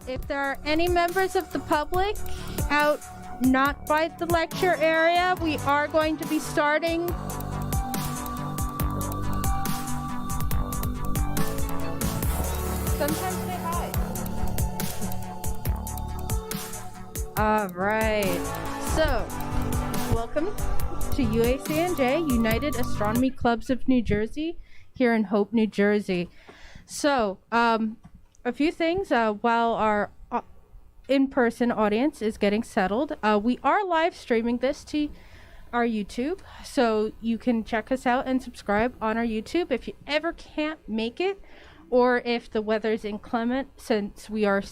If there are any members of the public out not by the lecture area, we are going to be starting. Sometimes say hi. All right. So, welcome to UACNJ, United Astronomy Clubs of New Jersey, here in Hope, New Jersey. So, a few things while our in-person audience is getting settled. We are live streaming this to our YouTube, so you can check us out and subscribe on our YouTube. If you ever can't make it, or if the weather's inclement, since we are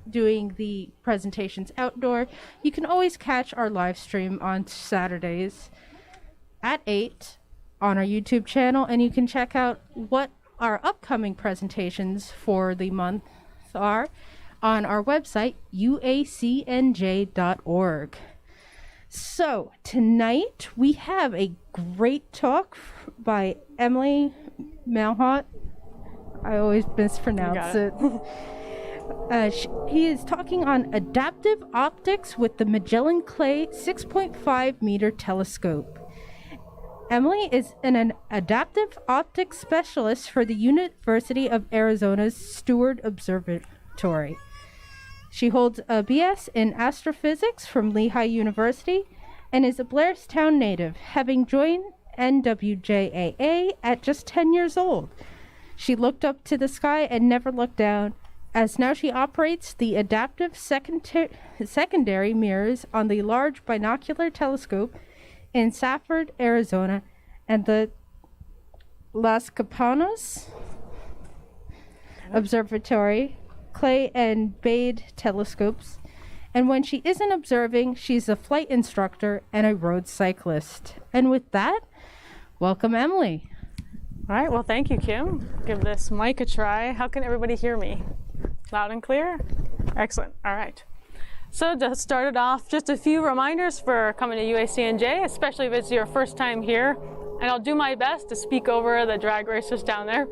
doing the presentations outdoor, you can always catch our live stream on Saturdays at 8 on our YouTube channel, and you can check out what our upcoming presentations for the month are on our website, uacnj.org. So tonight we have a great talk by Emily Mailhot. I always mispronounce it. He is talking on adaptive optics with the Magellan Clay 6.5 meter telescope. Emily is an adaptive optics specialist for the University of Arizona's Steward Observatory. She holds a BS in astrophysics from Lehigh University and is a Blairstown native, having joined NWJAA at just 10 years old. She looked up to the sky and never looked down, as now she operates the adaptive secondary mirrors on the large Binocular Telescope in Safford, Arizona, and the Las Campanas Observatory, Clay and Bade telescopes. And when she isn't observing, she's a flight instructor and a road cyclist. And with that, welcome Emily. All right, well, thank you, Kim. Give this mic a try. How can everybody hear me? Loud and clear? Excellent. All right. So to start it off, just a few reminders for coming to UACNJ, especially if it's your first time here. And I'll do my best to speak over the drag racers down there.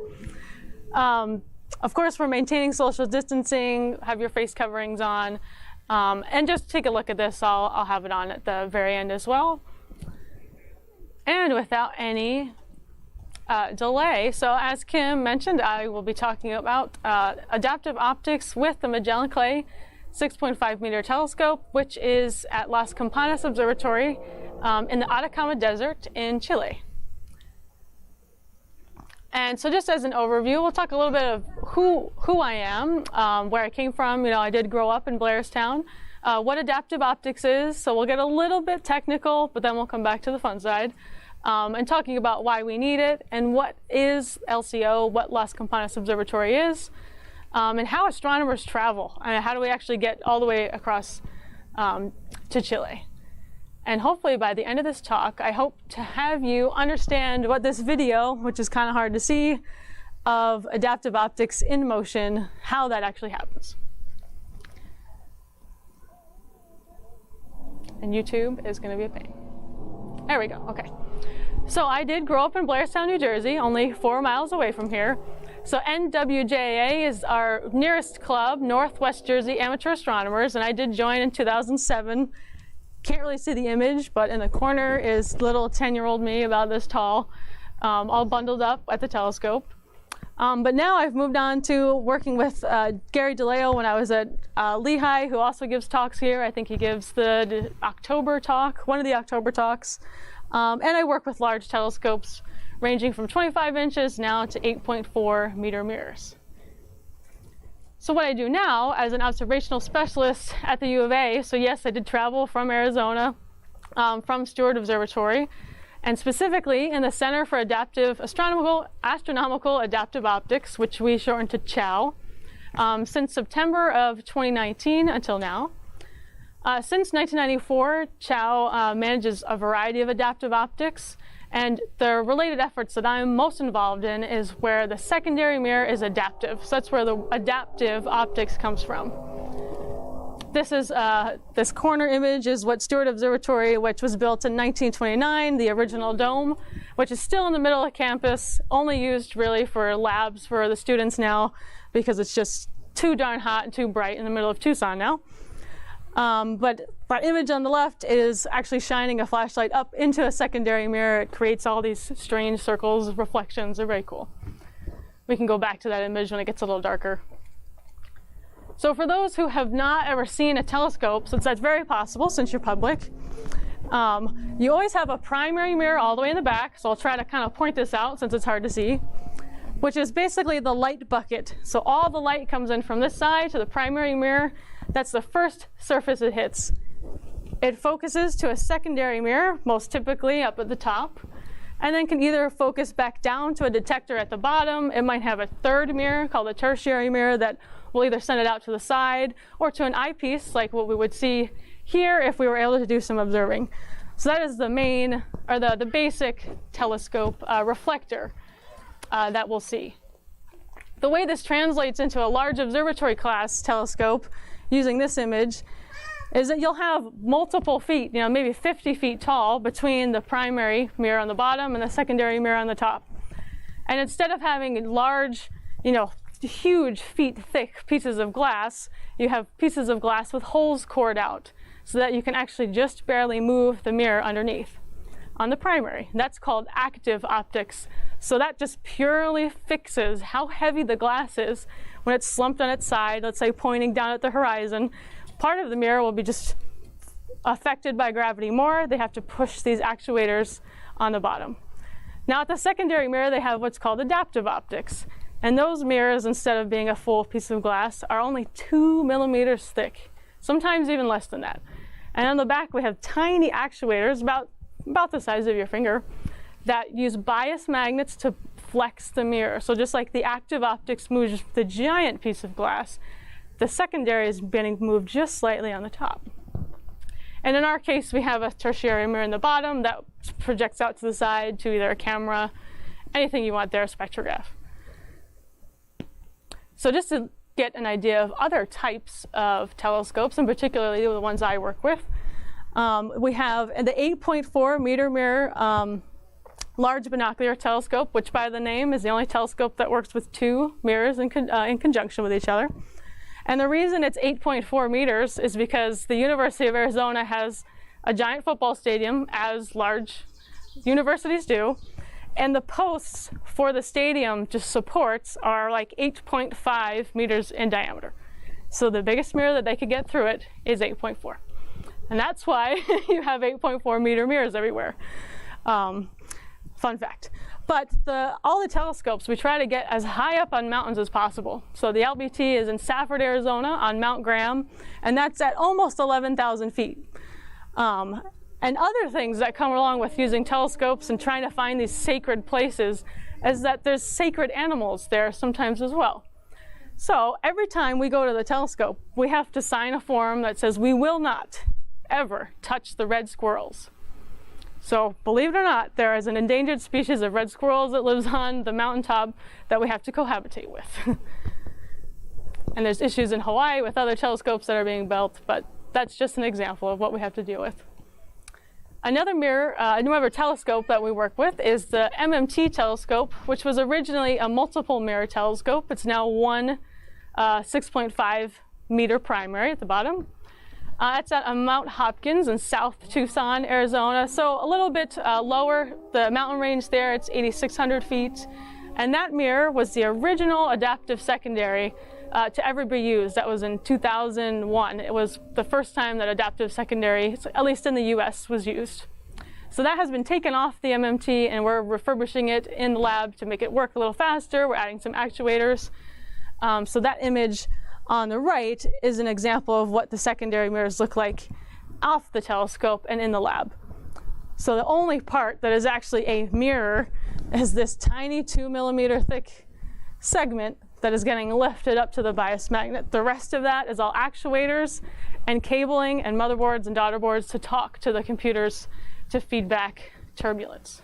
Of course, we're maintaining social distancing, have your face coverings on, and just take a look at this. I'll have it on at the very end as well. And without any delay, so as Kim mentioned, I will be talking about adaptive optics with the Magellan Clay 6.5 meter telescope, which is at Las Campanas Observatory in the Atacama Desert in Chile. And so just as an overview, we'll talk a little bit of who I am, where I came from. You know, I did grow up in Blairstown, what adaptive optics is. So we'll get a little bit technical, but then we'll come back to the fun side. And talking about why we need it and what is LCO, what Las Campanas Observatory is, and how astronomers travel, and how do we actually get all the way across to Chile. And hopefully by the end of this talk, I hope to have you understand what this video, which is kind of hard to see, of adaptive optics in motion, how that actually happens. And YouTube is going to be a pain. There we go. Okay. So I did grow up in Blairstown, New Jersey, only 4 miles away from here. So NWJAA is our nearest club, Northwest Jersey Amateur Astronomers, and I did join in 2007. Can't really see the image, but in the corner is little 10-year-old me, about this tall, all bundled up at the telescope. But now I've moved on to working with Gary DeLeo when I was at Lehigh, who also gives talks here. I think he gives the October talk, one of the October talks. And I work with large telescopes ranging from 25 inches now to 8.4 meter mirrors. So what I do now as an observational specialist at the U of A, so yes, I did travel from Arizona, from Steward Observatory, and specifically in the Center for Astronomical Adaptive Optics, which we shorten to CHAO, since September of 2019 until now. Since 1994, CHAO manages a variety of adaptive optics, and the related efforts that I'm most involved in is where the secondary mirror is adaptive. So that's where the adaptive optics comes from. This is this corner image is what Steward Observatory, which was built in 1929, the original dome, which is still in the middle of campus, only used really for labs for the students now, because it's just too darn hot and too bright in the middle of Tucson now. But that image on the left is actually shining a flashlight up into a secondary mirror. It creates all these strange circles, reflections. They're very cool. We can go back to that image when it gets a little darker. So for those who have not ever seen a telescope, since that's very possible since you're public, you always have a primary mirror all the way in the back. So I'll try to kind of point this out since it's hard to see, which is basically the light bucket. So all the light comes in from this side to the primary mirror. That's the first surface it hits. It focuses to a secondary mirror, most typically up at the top, and then can either focus back down to a detector at the bottom. It might have a third mirror called a tertiary mirror that will either send it out to the side or to an eyepiece, like what we would see here if we were able to do some observing. So that is the main, or the basic telescope reflector that we'll see. The way this translates into a large observatory class telescope using this image is that you'll have multiple feet, maybe 50 feet tall between the primary mirror on the bottom and the secondary mirror on the top. And instead of having large, huge feet thick pieces of glass, you have pieces of glass with holes cored out so that you can actually just barely move the mirror underneath on the primary. That's called active optics. So that just purely fixes how heavy the glass is when it's slumped on its side, let's say pointing down at the horizon. Part of the mirror will be just affected by gravity more. They have to push these actuators on the bottom. Now at the secondary mirror, they have what's called adaptive optics. And those mirrors, instead of being a full piece of glass, are only 2 millimeters thick, sometimes even less than that. And on the back, we have tiny actuators, about the size of your finger, that use bias magnets to flex the mirror. So just like the active optics moves the giant piece of glass, the secondary is being moved just slightly on the top. And in our case, we have a tertiary mirror in the bottom that projects out to the side to either a camera, anything you want there, a spectrograph. So just to get an idea of other types of telescopes, and particularly the ones I work with, we have the 8.4 meter mirror large binocular telescope, which by the name is the only telescope that works with 2 mirrors in conjunction with each other. And the reason it's 8.4 meters is because the University of Arizona has a giant football stadium, as large universities do, and the posts for the stadium just supports are like 8.5 meters in diameter. So the biggest mirror that they could get through it is 8.4. And that's why you have 8.4 meter mirrors everywhere. Fun fact. But all the telescopes, we try to get as high up on mountains as possible. So the LBT is in Safford, Arizona on Mount Graham, and that's at almost 11,000 feet. And other things that come along with using telescopes and trying to find these sacred places is that there's sacred animals there sometimes as well. So every time we go to the telescope, we have to sign a form that says we will not ever touch the red squirrels. So believe it or not, there is an endangered species of red squirrels that lives on the mountaintop that we have to cohabitate with. And there's issues in Hawaii with other telescopes that are being built, but that's just an example of what we have to deal with. Another telescope that we work with is the Mmt Telescope, which was originally a multiple mirror telescope. It's now one 6.5 meter primary at the bottom. It's at Mount Hopkins in South Tucson, Arizona. So a little bit lower, the mountain range there, it's 8,600 feet. And that mirror was the original adaptive secondary to ever be used. That was in 2001. It was the first time that adaptive secondary, at least in the US, was used. So that has been taken off the MMT, and we're refurbishing it in the lab to make it work a little faster. We're adding some actuators. So that image on the right is an example of what the secondary mirrors look like off the telescope and in the lab. So the only part that is actually a mirror is this tiny 2 millimeter thick segment that is getting lifted up to the bias magnet. The rest of that is all actuators and cabling and motherboards and daughter boards to talk to the computers to feedback turbulence.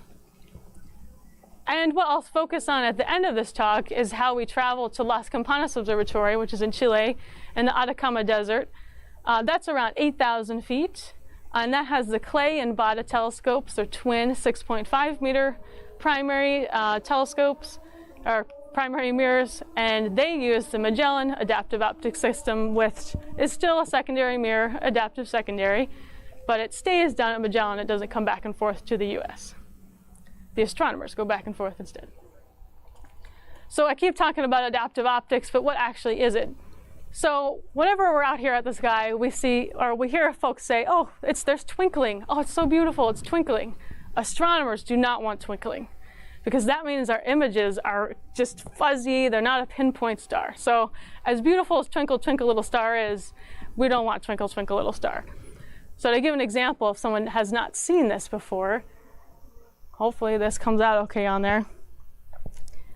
And what I'll focus on at the end of this talk is how we travel to Las Campanas Observatory, which is in Chile, in the Atacama Desert. That's around 8,000 feet, and that has the Clay and Bada telescopes. They're twin 6.5 meter primary telescopes, or primary mirrors, and they use the Magellan adaptive optics system, which is still a secondary mirror, adaptive secondary, but it stays down at Magellan. It doesn't come back and forth to the US. The astronomers go back and forth instead. So I keep talking about adaptive optics, but what actually is it? So whenever we're out here at the sky, we see, or we hear folks say, oh, there's twinkling. Oh, it's so beautiful, it's twinkling. Astronomers do not want twinkling, because that means our images are just fuzzy, they're not a pinpoint star. So as beautiful as Twinkle, Twinkle, Little Star is, we don't want Twinkle, Twinkle, Little Star. So to give an example, if someone has not seen this before, hopefully this comes out okay on there.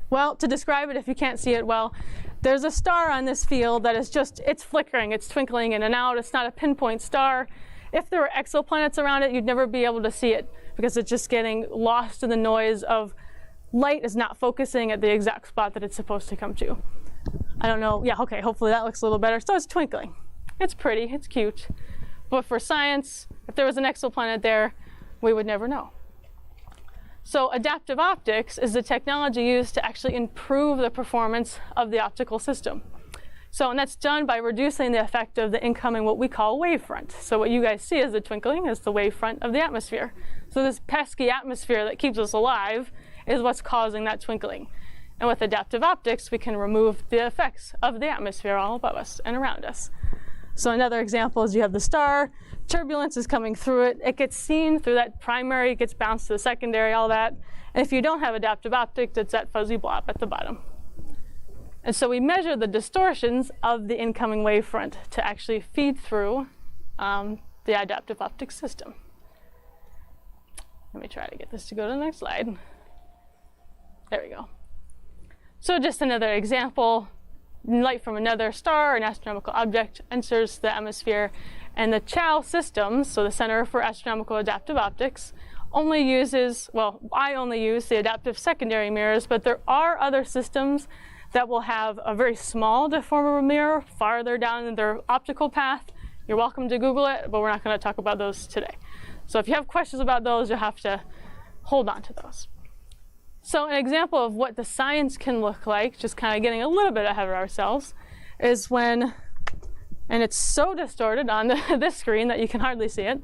Well, to describe it if you can't see it well, there's a star on this field that is just, it's flickering, it's twinkling in and out, it's not a pinpoint star. If there were exoplanets around it, you'd never be able to see it because it's just getting lost in the noise of light is not focusing at the exact spot that it's supposed to come to. I don't know, yeah, okay, hopefully that looks a little better. So it's twinkling. It's pretty, it's cute. But for science, if there was an exoplanet there, we would never know. So adaptive optics is the technology used to actually improve the performance of the optical system. So, and that's done by reducing the effect of the incoming, what we call wavefront. So what you guys see as the twinkling is the wavefront of the atmosphere. So this pesky atmosphere that keeps us alive is what's causing that twinkling. And with adaptive optics, we can remove the effects of the atmosphere all above us and around us. So another example is you have the star, turbulence is coming through it, it gets seen through that primary, it gets bounced to the secondary, all that. And if you don't have adaptive optics, it's that fuzzy blob at the bottom. And so we measure the distortions of the incoming wavefront to actually feed through the adaptive optics system. Let me try to get this to go to the next slide. There we go. So just another example. Light from another star, an astronomical object, enters the atmosphere, and the UACNJ systems, so the Center for Astronomical Adaptive Optics, only uses, well, I only use the adaptive secondary mirrors, but there are other systems that will have a very small deformable mirror farther down in their optical path. You're welcome to Google it, but we're not going to talk about those today. So if you have questions about those, you'll have to hold on to those. So an example of what the science can look like, just kind of getting a little bit ahead of ourselves, is when, and it's so distorted on this screen that you can hardly see it,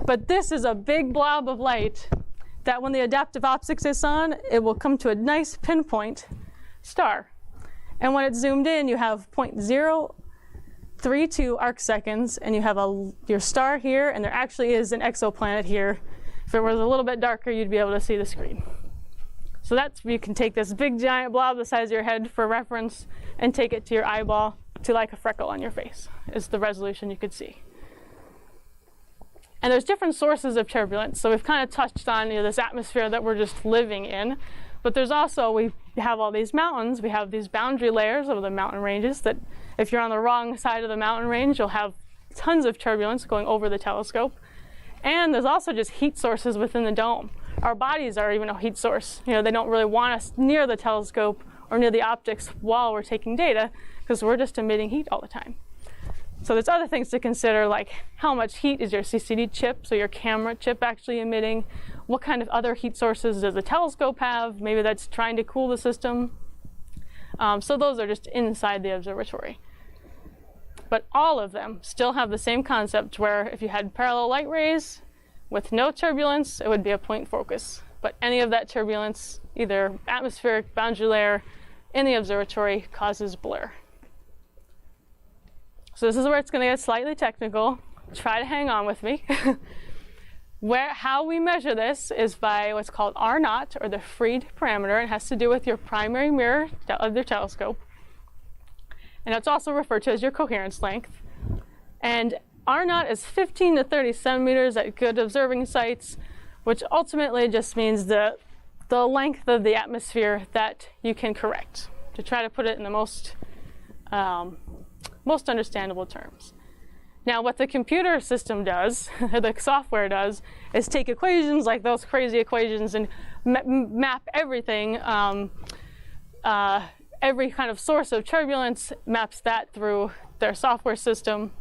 but this is a big blob of light that when the adaptive optics is on, it will come to a nice pinpoint star. And when it's zoomed in, you have 0.032 arc seconds, and you have your star here, and there actually is an exoplanet here. If it was a little bit darker, you'd be able to see the screen. So that's, you can take this big giant blob the size of your head for reference and take it to your eyeball to like a freckle on your face, is the resolution you could see. And there's different sources of turbulence. So we've kind of touched on this atmosphere that we're just living in. But there's also, we have all these mountains. We have these boundary layers of the mountain ranges that if you're on the wrong side of the mountain range, you'll have tons of turbulence going over the telescope. And there's also just heat sources within the dome. Our bodies are even a heat source. You know, they don't really want us near the telescope or near the optics while we're taking data because we're just emitting heat all the time. So there's other things to consider, like how much heat is your CCD chip, so your camera chip actually emitting? What kind of other heat sources does the telescope have? Maybe that's trying to cool the system. So those are just inside the observatory. But all of them still have the same concept where if you had parallel light rays with no turbulence, it would be a point focus. But any of that turbulence, either atmospheric, boundary layer, in the observatory causes blur. So this is where it's going to get slightly technical. Try to hang on with me. How we measure this is by what's called R0, or the Freed parameter. It has to do with your primary mirror of your telescope. And it's also referred to as your coherence length. And R0 is 15 to 30 centimeters at good observing sites, which ultimately just means the length of the atmosphere that you can correct, to try to put it in the most understandable terms. Now, what the computer system does, the software does, is take equations like those crazy equations and map everything, every kind of source of turbulence, maps that through their software system,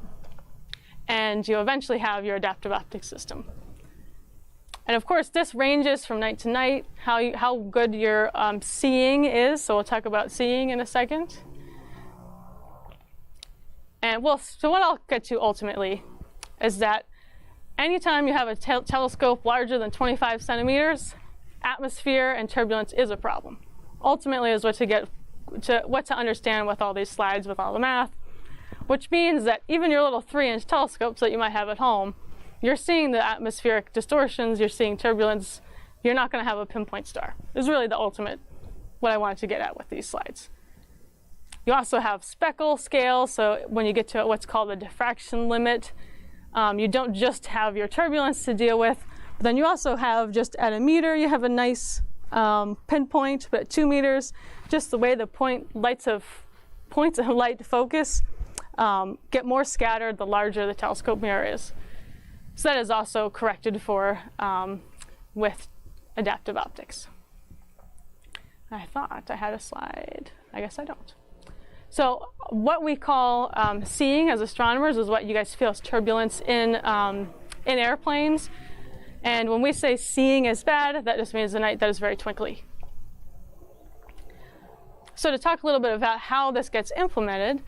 and you eventually have your adaptive optics system. And of course, this ranges from night to night, how good your seeing is. So we'll talk about seeing in a second. And so what I'll get to ultimately is that anytime you have a telescope larger than 25 centimeters, atmosphere and turbulence is a problem. Ultimately is what to understand with all these slides, with all the math, which means that even your little 3-inch telescopes that you might have at home, you're seeing the atmospheric distortions, you're seeing turbulence, you're not going to have a pinpoint star. This is really the ultimate, what I wanted to get at with these slides. You also have speckle scale, so when you get to what's called the diffraction limit, you don't just have your turbulence to deal with, but then you also have, just at 1 meter, you have a nice pinpoint, but at 2 meters, just the way the points of light focus get more scattered the larger the telescope mirror is. So that is also corrected for with adaptive optics. I thought I had a slide. I guess I don't. So what we call seeing as astronomers is what you guys feel is turbulence in airplanes. And when we say seeing is bad, that just means the night that is very twinkly. So to talk a little bit about how this gets implemented,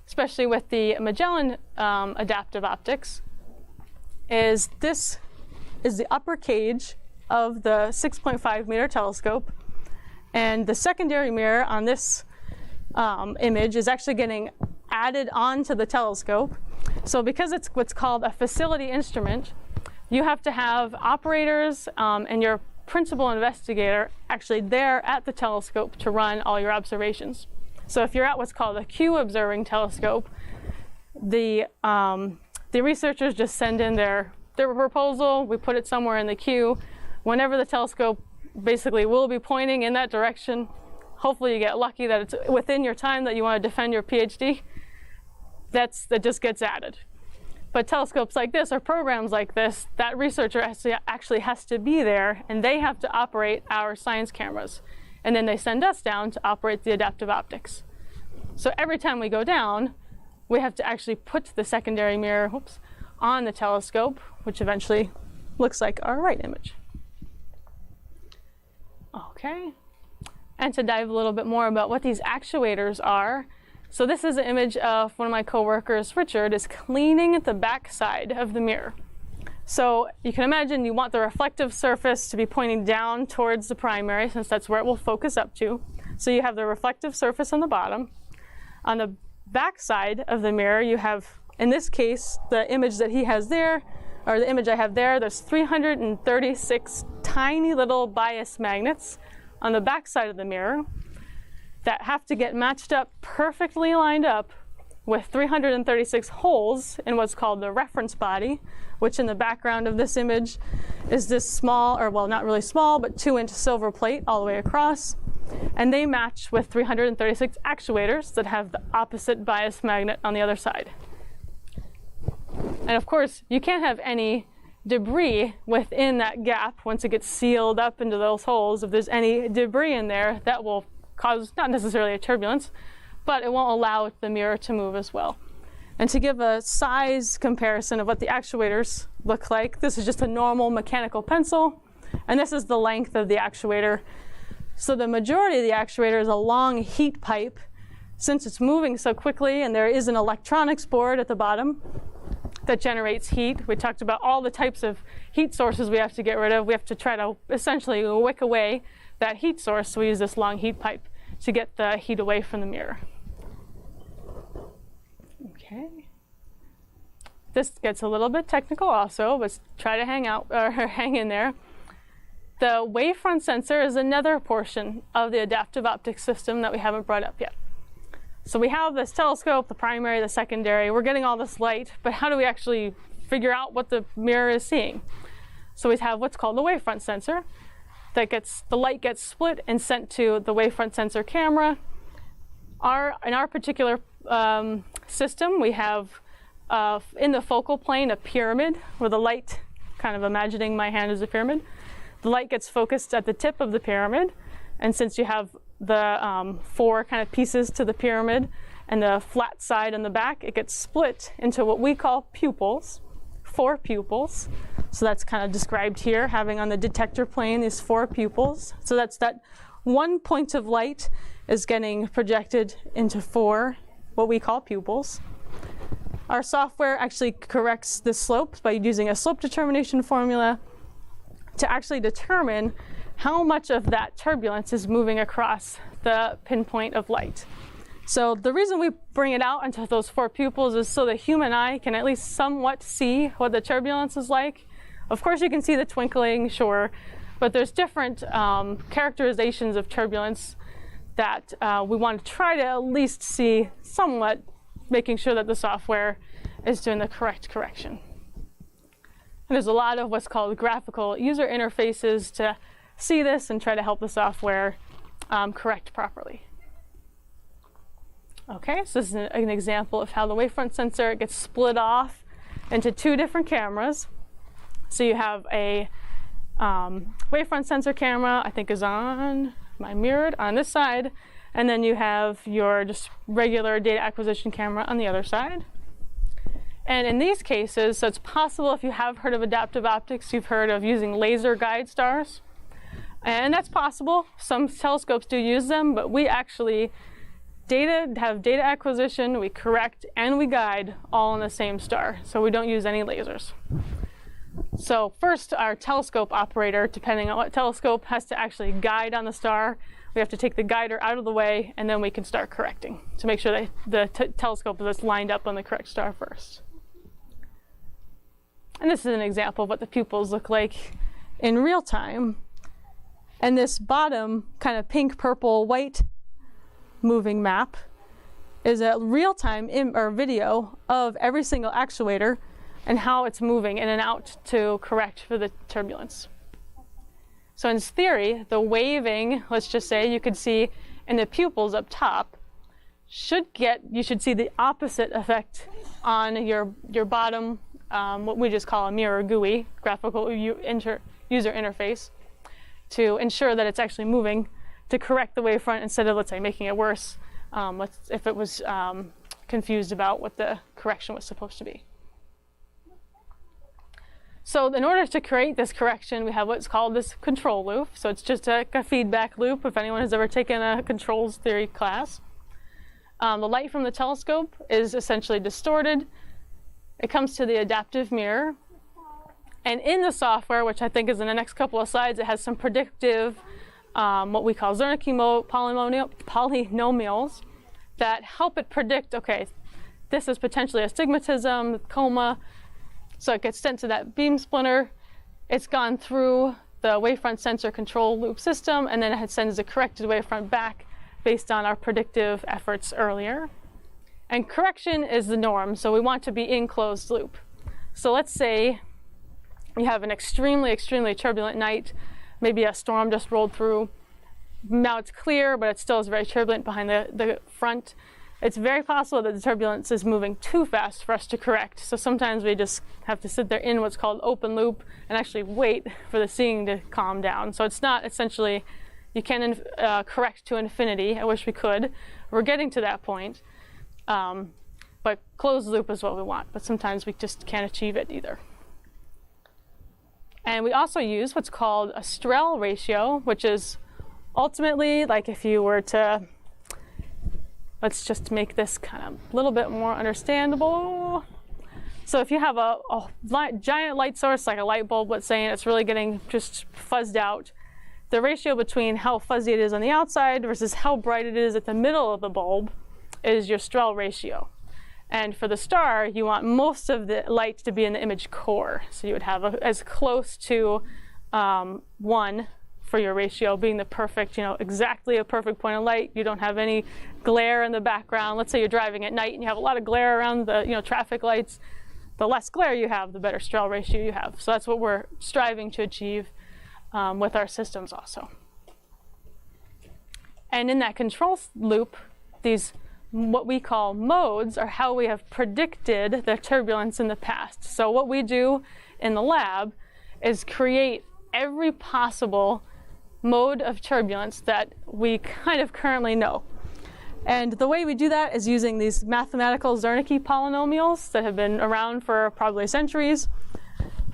especially with the Magellan adaptive optics, this is the upper cage of the 6.5 meter telescope, and the secondary mirror on this image is actually getting added onto the telescope. So because it's what's called a facility instrument, you have to have operators and your principal investigator actually there at the telescope to run all your observations. So if you're at what's called a Q observing telescope, the researchers just send in their proposal, we put it somewhere in the queue. Whenever the telescope basically will be pointing in that direction, hopefully you get lucky that it's within your time that you want to defend your PhD, that just gets added. But telescopes like this or programs like this, that researcher actually has to be there, and they have to operate our science cameras. And then they send us down to operate the adaptive optics. So every time we go down, we have to actually put the secondary mirror on the telescope, which eventually looks like our right image. Okay. And to dive a little bit more about what these actuators are, so this is an image of one of my coworkers, Richard, is cleaning the back side of the mirror. So you can imagine you want the reflective surface to be pointing down towards the primary, since that's where it will focus up to. So you have the reflective surface on the bottom. On the back side of the mirror, you have, in this case, the image that he has there, or the image I have there, there's 336 tiny little bias magnets on the back side of the mirror that have to get matched up, perfectly lined up with 336 holes in what's called the reference body, which in the background of this image is this small, or well, not really small, but 2-inch silver plate all the way across. And they match with 336 actuators that have the opposite bias magnet on the other side. And of course, you can't have any debris within that gap once it gets sealed up into those holes. If there's any debris in there, that will cause not necessarily a turbulence, but it won't allow the mirror to move as well. And to give a size comparison of what the actuators look like, this is just a normal mechanical pencil, and this is the length of the actuator. So the majority of the actuator is a long heat pipe. Since it's moving so quickly and there is an electronics board at the bottom that generates heat, we talked about all the types of heat sources we have to get rid of. We have to try to essentially wick away that heat source, so we use this long heat pipe to get the heat away from the mirror. Okay. This gets a little bit technical also, but try to hang in there. The Wavefront Sensor is another portion of the adaptive optics system that we haven't brought up yet. So we have this telescope, the primary, the secondary. We're getting all this light, but how do we actually figure out what the mirror is seeing? So we have what's called the Wavefront Sensor. The light gets split and sent to the Wavefront Sensor camera. In our particular system, we have in the focal plane a pyramid where the light, kind of imagining my hand as a pyramid, the light gets focused at the tip of the pyramid. And since you have the 4 kind of pieces to the pyramid and the flat side on the back, it gets split into what we call pupils, 4 pupils. So that's kind of described here, having on the detector plane these 4 pupils. So that's that one point of light is getting projected into 4, what we call pupils. Our software actually corrects the slopes by using a slope determination formula to actually determine how much of that turbulence is moving across the pinpoint of light. So the reason we bring it out into those 4 pupils is so the human eye can at least somewhat see what the turbulence is like. Of course, you can see the twinkling, sure, but there's different characterizations of turbulence that we want to try to at least see somewhat, making sure that the software is doing the correct correction. And there's a lot of what's called graphical user interfaces to see this and try to help the software correct properly. Okay, so this is an example of how the wavefront sensor gets split off into 2 different cameras. So you have a wavefront sensor camera, I think is on my mirrored on this side, and then you have your just regular data acquisition camera on the other side. And in these cases, so it's possible, if you have heard of adaptive optics, you've heard of using laser guide stars. And that's possible. Some telescopes do use them, but we actually have data acquisition, we correct, and we guide all in the same star. So we don't use any lasers. So first, our telescope operator, depending on what telescope, has to actually guide on the star. We have to take the guider out of the way, and then we can start correcting to make sure that the telescope is lined up on the correct star first. And this is an example of what the pupils look like in real time. And this bottom kind of pink, purple, white moving map is a real-time video of every single actuator and how it's moving in and out to correct for the turbulence. So in theory, the waving, let's just say, you could see in the pupils up top, you should see the opposite effect on your bottom, what we just call a mirror GUI, graphical user interface, to ensure that it's actually moving to correct the wavefront instead of, let's say, making it worse if it was confused about what the correction was supposed to be. So in order to create this correction, we have what's called this control loop. So it's just a feedback loop, if anyone has ever taken a controls theory class. The light from the telescope is essentially distorted. It comes to the adaptive mirror. And in the software, which I think is in the next couple of slides, it has some predictive, what we call Zernike polynomials that help it predict, okay, this is potentially astigmatism, coma. So it gets sent to that beam splitter. It's gone through the wavefront sensor control loop system, and then it sends the corrected wavefront back based on our predictive efforts earlier. And correction is the norm, so we want to be in closed loop. So let's say you have an extremely, extremely turbulent night. Maybe a storm just rolled through. Now it's clear, but it still is very turbulent behind the front. It's very possible that the turbulence is moving too fast for us to correct. So sometimes we just have to sit there in what's called open loop and actually wait for the seeing to calm down. So it's not essentially, you can't correct to infinity. I wish we could. We're getting to that point. But closed loop is what we want. But sometimes we just can't achieve it either. And we also use what's called a Strel ratio, which is ultimately, like if you were to, let's just make this kind of a little bit more understandable. So if you have a giant light source, like a light bulb, let's say, and it's really getting just fuzzed out, the ratio between how fuzzy it is on the outside versus how bright it is at the middle of the bulb is your Strel ratio. And for the star, you want most of the light to be in the image core. So you would have as close to 1 for your ratio being the perfect, exactly a perfect point of light. You don't have any glare in the background. Let's say you're driving at night and you have a lot of glare around the traffic lights. The less glare you have, the better Strel ratio you have. So that's what we're striving to achieve with our systems also. And in that control loop, these what we call modes are how we have predicted the turbulence in the past. So what we do in the lab is create every possible mode of turbulence that we kind of currently know. And the way we do that is using these mathematical Zernike polynomials that have been around for probably centuries.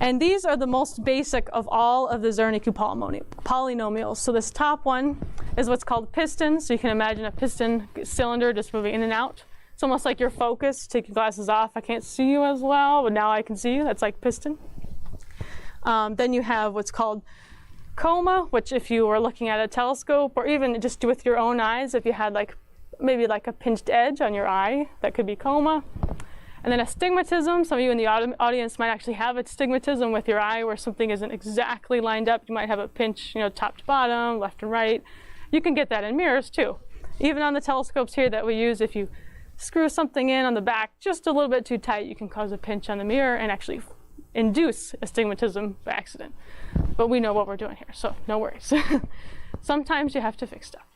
And these are the most basic of all of the Zernike polynomials. So this top one is what's called piston. So you can imagine a piston cylinder just moving in and out. It's almost like you're focused. Take your glasses off. I can't see you as well, but now I can see you. That's like piston. Then you have what's called coma, which if you were looking at a telescope, or even just with your own eyes, if you had like maybe like a pinched edge on your eye, that could be coma. And then astigmatism. Some of you in the audience might actually have astigmatism with your eye where something isn't exactly lined up. You might have a pinch, top to bottom, left and right. You can get that in mirrors too. Even on the telescopes here that we use, if you screw something in on the back just a little bit too tight, you can cause a pinch on the mirror and actually induce astigmatism by accident. But we know what we're doing here, so no worries. Sometimes you have to fix stuff.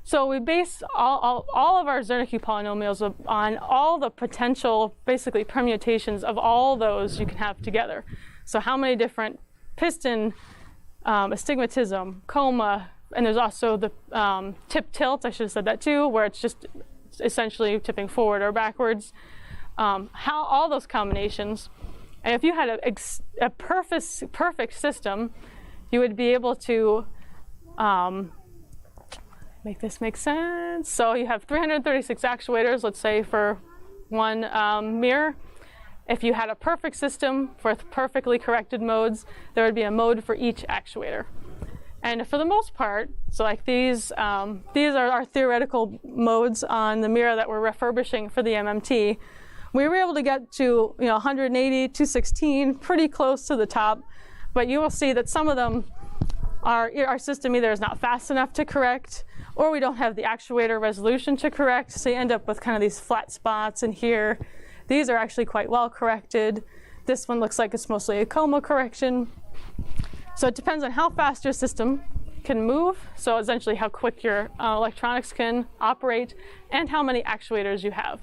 So we base all of our Zernike polynomials on all the potential, basically, permutations of all those you can have together. So how many different piston, astigmatism, coma, and there's also the tip tilt, I should have said that too, where it's just essentially tipping forward or backwards. How all those combinations, and if you had a perfect system, you would be able to make this make sense. So you have 336 actuators, let's say, for one mirror. If you had a perfect system for perfectly corrected modes, there would be a mode for each actuator. And for the most part, so like these are our theoretical modes on the mirror that we're refurbishing for the MMT. We were able to get to 180, 216, pretty close to the top, but you will see that some of them our system either is not fast enough to correct, or we don't have the actuator resolution to correct, so you end up with kind of these flat spots in here. These are actually quite well corrected. This one looks like it's mostly a coma correction. So it depends on how fast your system can move, so essentially how quick your electronics can operate, and how many actuators you have.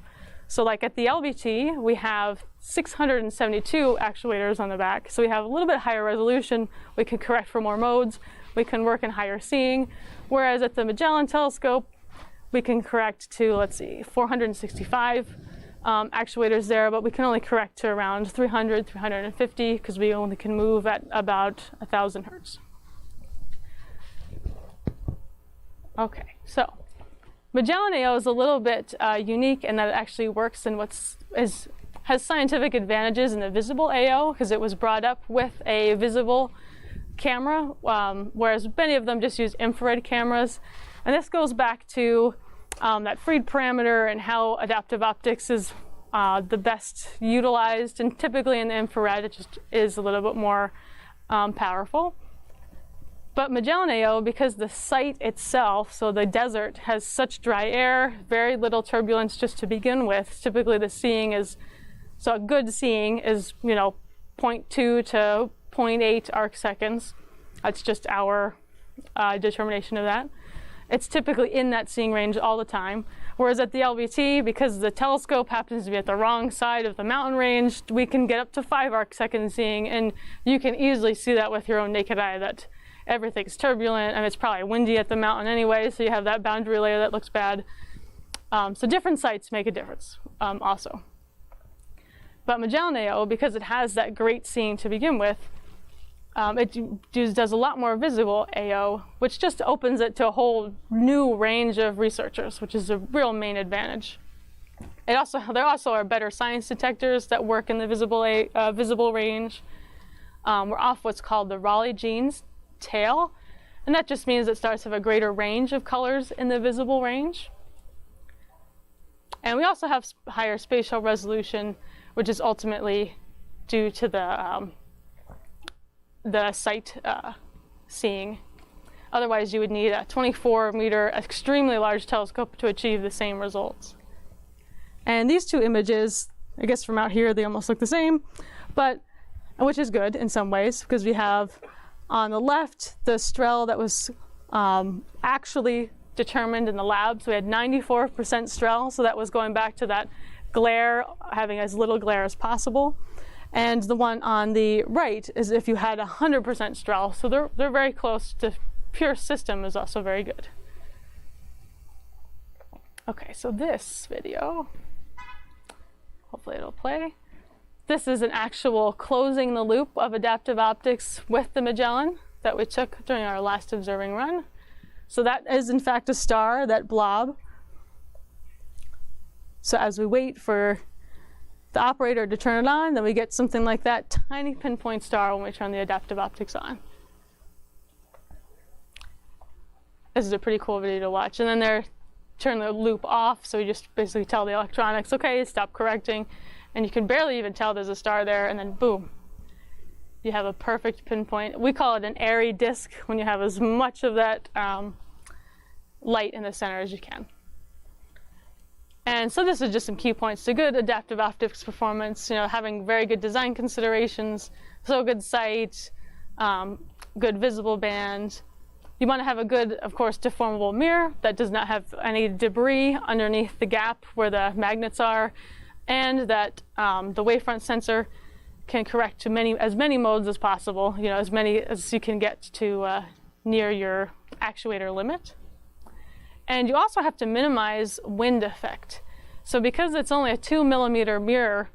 So like at the LBT, we have 672 actuators on the back, so we have a little bit higher resolution. We can correct for more modes. We can work in higher seeing. Whereas at the Magellan telescope, we can correct to, let's see, 465 actuators there, but we can only correct to around 300, 350, because we only can move at about 1,000 hertz. Okay, so Magellan AO is a little bit unique in that it actually works in has scientific advantages in the visible AO, because it was brought up with a visible camera, whereas many of them just use infrared cameras. And this goes back to that Freed parameter and how adaptive optics is the best utilized. And typically in the infrared, it just is a little bit more powerful. But Magellan AO, because the site itself, so the desert, has such dry air, very little turbulence just to begin with, typically the seeing is, so a good seeing is, 0.2 to 0.8 arc seconds. That's just our determination of that. It's typically in that seeing range all the time. Whereas at the LBT, because the telescope happens to be at the wrong side of the mountain range, we can get up to 5 arc second seeing, and you can easily see that with your own naked eye that everything's turbulent, and it's probably windy at the mountain anyway, so you have that boundary layer that looks bad. So different sites make a difference also. But Magellan AO, because it has that great seeing to begin with, it does a lot more visible AO, which just opens it to a whole new range of researchers, which is a real main advantage. There also are better science detectors that work in the visible range. We're off what's called the Rayleigh Jeans tail, and that just means it starts to have a greater range of colors in the visible range. And we also have higher spatial resolution, which is ultimately due to the sight seeing. Otherwise, you would need a 24-meter, extremely large telescope to achieve the same results. And these two images, I guess from out here, they almost look the same, but which is good in some ways, because we have on the left the Strel that was actually determined in the lab. So we had 94% Strel, so that was going back to that glare, having as little glare as possible. And the one on the right is if you had 100% Strel, so they're very close to pure system is also very good. Okay, so this video, hopefully it'll play. this is an actual closing the loop of adaptive optics with the Magellan that we took during our last observing run. So that is in fact a star, that blob. So as we wait for the operator to turn it on, then we get something like that tiny pinpoint star when we turn the adaptive optics on. This is a pretty cool video to watch. And then they turn the loop off, so you just basically tell the electronics, okay, stop correcting. And you can barely even tell there's a star there, and then boom, you have a perfect pinpoint. We call it an airy disk when you have as much of that light in the center as you can. And so this is just some key points to good adaptive optics performance, having very good design considerations, so good sight, good visible band. You want to have a good, of course, deformable mirror that does not have any debris underneath the gap where the magnets are, and that the wavefront sensor can correct to as many modes as possible, as many as you can get to near your actuator limit. And you also have to minimize wind effect. So because it's only a 2 millimeter mirror,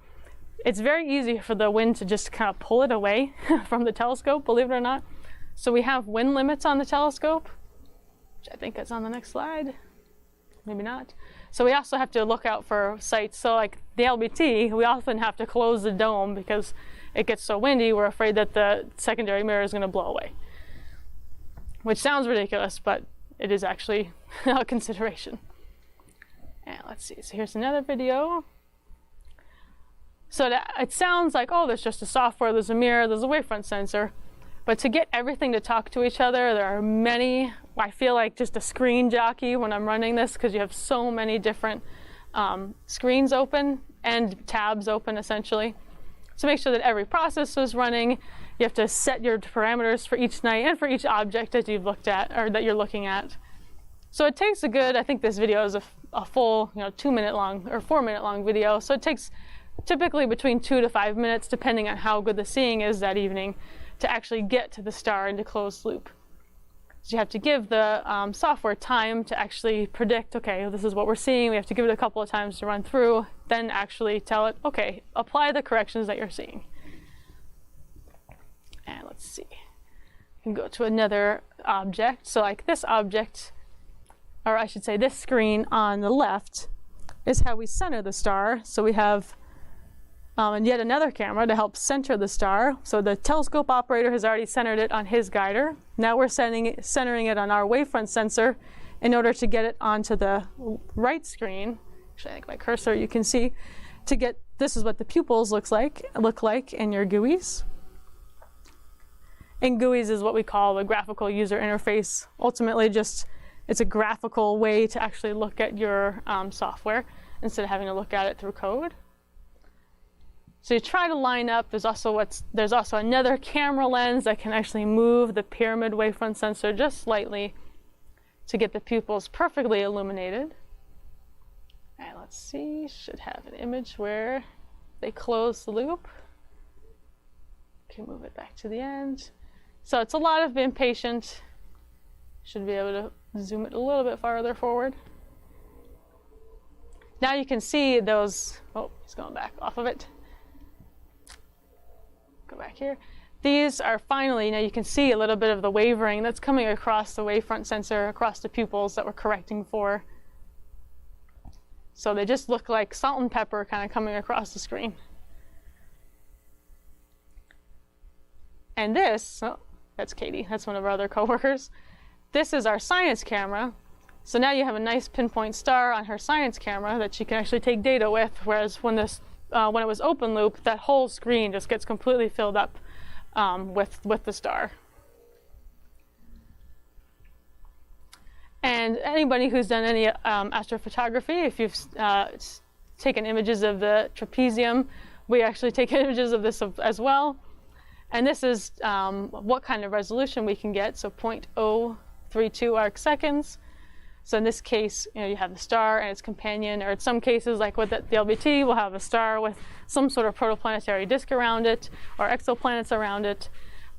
it's very easy for the wind to just kind of pull it away from the telescope, believe it or not. So we have wind limits on the telescope, which I think is on the next slide. Maybe not. So we also have to look out for sites. So like the LBT, we often have to close the dome because it gets so windy, we're afraid that the secondary mirror is going to blow away. Which sounds ridiculous, but it is actually a consideration. And let's see, so here's another video. So it sounds like, oh, there's just a software, there's a mirror, there's a wavefront sensor. But to get everything to talk to each other, there are many. I feel like just a screen jockey when I'm running this because you have so many different screens open and tabs open essentially. So make sure that every process is running. You have to set your parameters for each night and for each object that you've looked at or that you're looking at. So it takes a good, I think this video is a full 2-minute long or 4-minute long video. So it takes typically between 2 to 5 minutes depending on how good the seeing is that evening to actually get to the star into closed loop. So you have to give the software time to actually predict, okay, this is what we're seeing. We have to give it a couple of times to run through, then actually tell it, okay, apply the corrections that you're seeing. And let's see. You can go to another object. So like this object, or I should say this screen on the left is how we center the star. So we have and yet another camera to help center the star. So the telescope operator has already centered it on his guider. Now we're centering it on our wavefront sensor in order to get it onto the right screen. Actually, I think my cursor you can see to get, this is what the pupils look like in your GUIs. And GUIs is what we call the graphical user interface. Ultimately, just it's a graphical way to actually look at your software instead of having to look at it through code. So you try to line up. There's also another camera lens that can actually move the pyramid wavefront sensor just slightly to get the pupils perfectly illuminated. And let's see, should have an image where they close the loop. Okay, move it back to the end. So it's a lot of being patient. Should be able to zoom it a little bit farther forward. Now you can see those, oh, it's going back off of it. Go back here. These are finally, now you can see a little bit of the wavering that's coming across the wavefront sensor, across the pupils that we're correcting for. So they just look like salt and pepper kind of coming across the screen. And this, oh, that's Katie, that's one of our other coworkers. This is our science camera. So now you have a nice pinpoint star on her science camera that she can actually take data with, whereas when it was open loop, that whole screen just gets completely filled up with the star. And anybody who's done any astrophotography, if you've taken images of the trapezium, we actually take images of this as well. And this is what kind of resolution we can get, so 0.032 arc seconds. So in this case, you have the star and its companion, or in some cases, like with the LBT, we'll have a star with some sort of protoplanetary disk around it, or exoplanets around it,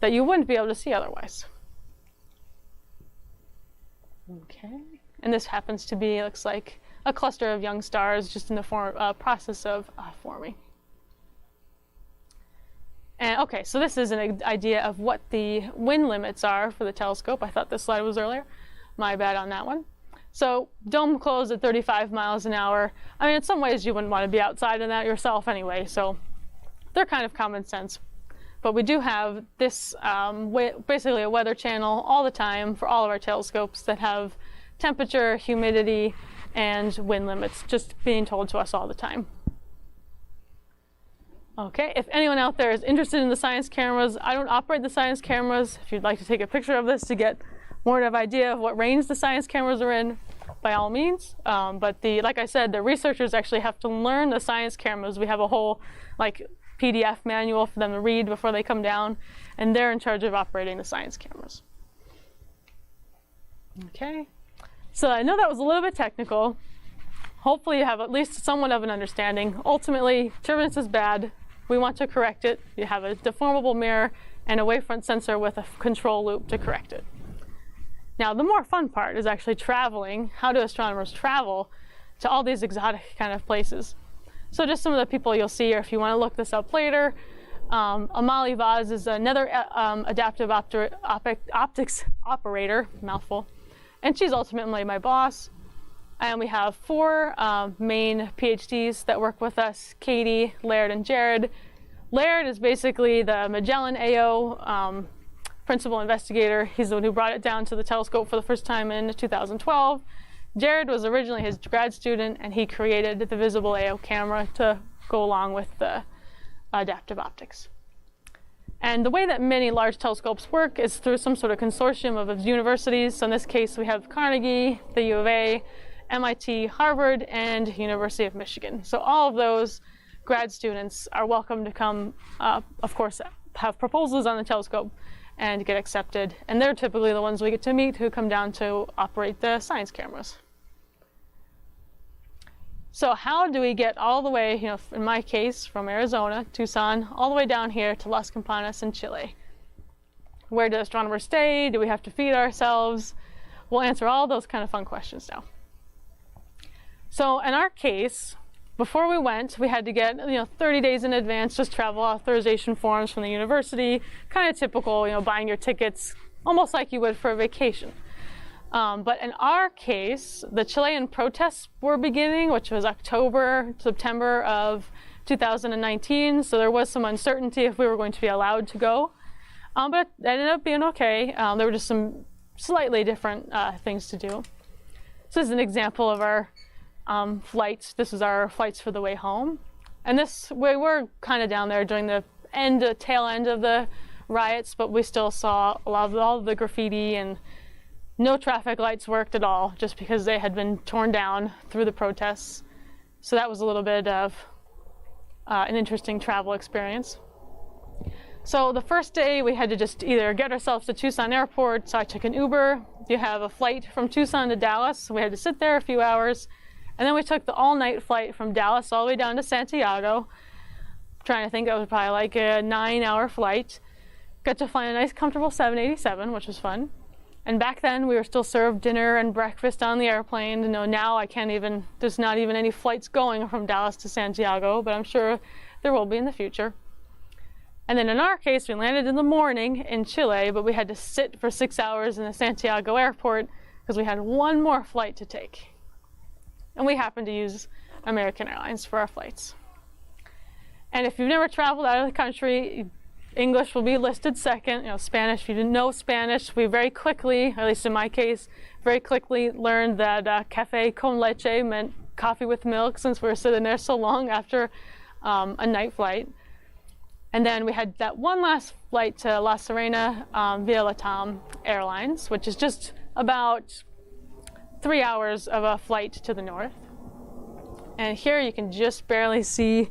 that you wouldn't be able to see otherwise. Okay, and this happens to be, looks like a cluster of young stars just in the process of forming. And okay, so this is an idea of what the wind limits are for the telescope. I thought this slide was earlier. My bad on that one. So dome closed at 35 miles an hour. I mean, in some ways you wouldn't want to be outside in that yourself anyway, so they're kind of common sense. But we do have this basically a weather channel all the time for all of our telescopes that have temperature, humidity, and wind limits just being told to us all the time. Okay, if anyone out there is interested in the science cameras, I don't operate the science cameras. If you'd like to take a picture of this to get more of an idea of what range the science cameras are in, by all means. But like I said, the researchers actually have to learn the science cameras. We have a whole PDF manual for them to read before they come down, and they're in charge of operating the science cameras. Okay, so I know that was a little bit technical. Hopefully you have at least somewhat of an understanding. Ultimately, turbulence is bad. We want to correct it. You have a deformable mirror and a wavefront sensor with a control loop to correct it. Now, the more fun part is actually traveling. How do astronomers travel to all these exotic kind of places? So just some of the people you'll see, or if you want to look this up later, Amalie Vaz is another adaptive optics operator, mouthful, and she's ultimately my boss. And we have 4 main PhDs that work with us, Katie, Laird, and Jared. Laird is basically the Magellan AO principal investigator. He's the one who brought it down to the telescope for the first time in 2012. Jared was originally his grad student, and he created the visible AO camera to go along with the adaptive optics. And the way that many large telescopes work is through some sort of consortium of universities. So in this case, we have Carnegie, the U of A, MIT, Harvard, and University of Michigan. So all of those grad students are welcome to come, of course, have proposals on the telescope and get accepted. And they're typically the ones we get to meet who come down to operate the science cameras. So how do we get all the way, in my case, from Arizona, Tucson, all the way down here to Las Campanas in Chile? Where do astronomers stay? Do we have to feed ourselves? We'll answer all those kind of fun questions now. So in our case, before we went, we had to get 30 days in advance, just travel authorization forms from the university, kind of typical, buying your tickets, almost like you would for a vacation. But in our case, the Chilean protests were beginning, which was September of 2019. So there was some uncertainty if we were going to be allowed to go. But it ended up being okay. There were just some slightly different things to do. So this is an example of our flights. This is our flights for the way home. And we were kind of down there during the tail end of the riots, but we still saw all of the graffiti, and no traffic lights worked at all, just because they had been torn down through the protests. So that was a little bit of an interesting travel experience. So the first day we had to just either get ourselves to Tucson Airport, so I took an Uber. You have a flight from Tucson to Dallas, so we had to sit there a few hours. And then we took the all-night flight from Dallas all the way down to Santiago. I'm trying to think, that was probably like a 9-hour flight. Got to fly a nice, comfortable 787, which was fun. And back then, we were still served dinner and breakfast on the airplane. Now there's not even any flights going from Dallas to Santiago, but I'm sure there will be in the future. And then in our case, we landed in the morning in Chile, but we had to sit for 6 hours in the Santiago airport because we had one more flight to take. And we happened to use American Airlines for our flights. And if you've never traveled out of the country, English will be listed second. Spanish, if you didn't know Spanish, we very quickly, at least in my case, very quickly learned that café con leche meant coffee with milk, since we were sitting there so long after a night flight. And then we had that one last flight to La Serena via LATAM Airlines, which is just about 3 hours of a flight to the north. And here you can just barely see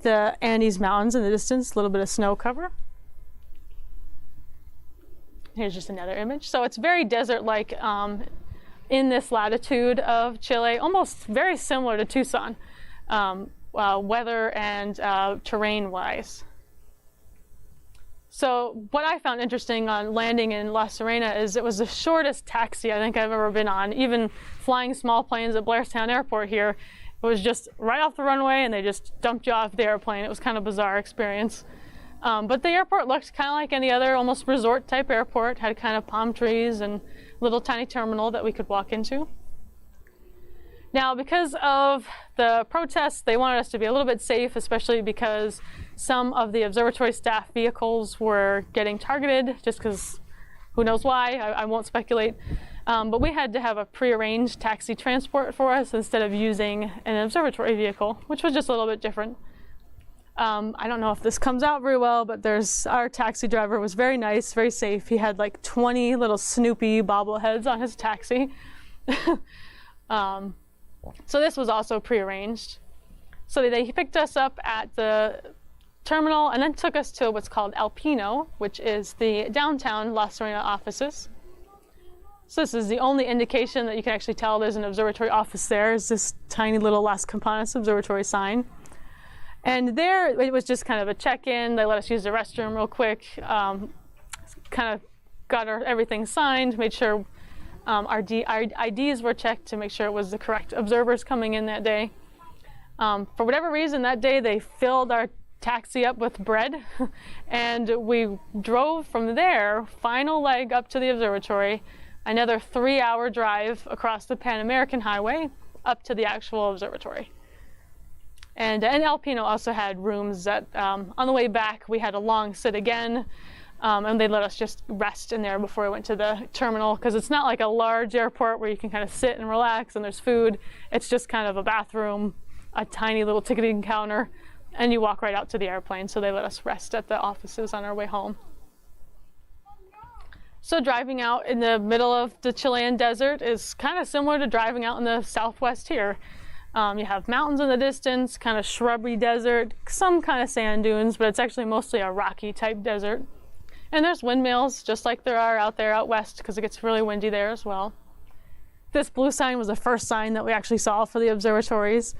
the Andes Mountains in the distance, a little bit of snow cover. Here's just another image. So it's very desert-like in this latitude of Chile, almost very similar to Tucson, weather and terrain-wise. So what I found interesting on landing in La Serena is it was the shortest taxi I think I've ever been on. Even flying small planes at Blairstown Airport here, it was just right off the runway and they just dumped you off the airplane. It was kind of a bizarre experience. But the airport looked kind of like any other almost resort type airport, had kind of palm trees and little tiny terminal that we could walk into. Now, because of the protests, they wanted us to be a little bit safe, especially because some of the observatory staff vehicles were getting targeted, just because who knows why, I won't speculate. But we had to have a prearranged taxi transport for us instead of using an observatory vehicle, which was just a little bit different. I don't know if this comes out very well, but our taxi driver was very nice, very safe. He had like 20 little Snoopy bobbleheads on his taxi. So this was also prearranged. So he picked us up at the terminal and then took us to what's called Alpino, which is the downtown La Serena offices. So this is the only indication that you can actually tell there's an observatory office there, is this tiny little Las Campanas observatory sign. And there, it was just kind of a check-in. They let us use the restroom real quick, kind of got everything signed, made sure our IDs were checked to make sure it was the correct observers coming in that day. For whatever reason, that day they filled our taxi up with bread, and we drove from there, final leg up to the observatory, another 3-hour drive across the Pan American Highway up to the actual observatory. And Alpino also had rooms that, on the way back, we had a long sit again, and they let us just rest in there before we went to the terminal, because it's not like a large airport where you can kind of sit and relax and there's food. It's just kind of a bathroom, a tiny little ticketing counter, and you walk right out to the airplane, so they let us rest at the offices on our way home. So driving out in the middle of the Chilean desert is kind of similar to driving out in the southwest here. You have mountains in the distance, kind of shrubby desert, some kind of sand dunes, but it's actually mostly a rocky type desert. And there's windmills, just like there are out there out west, because it gets really windy there as well. This blue sign was the first sign that we actually saw for the observatories.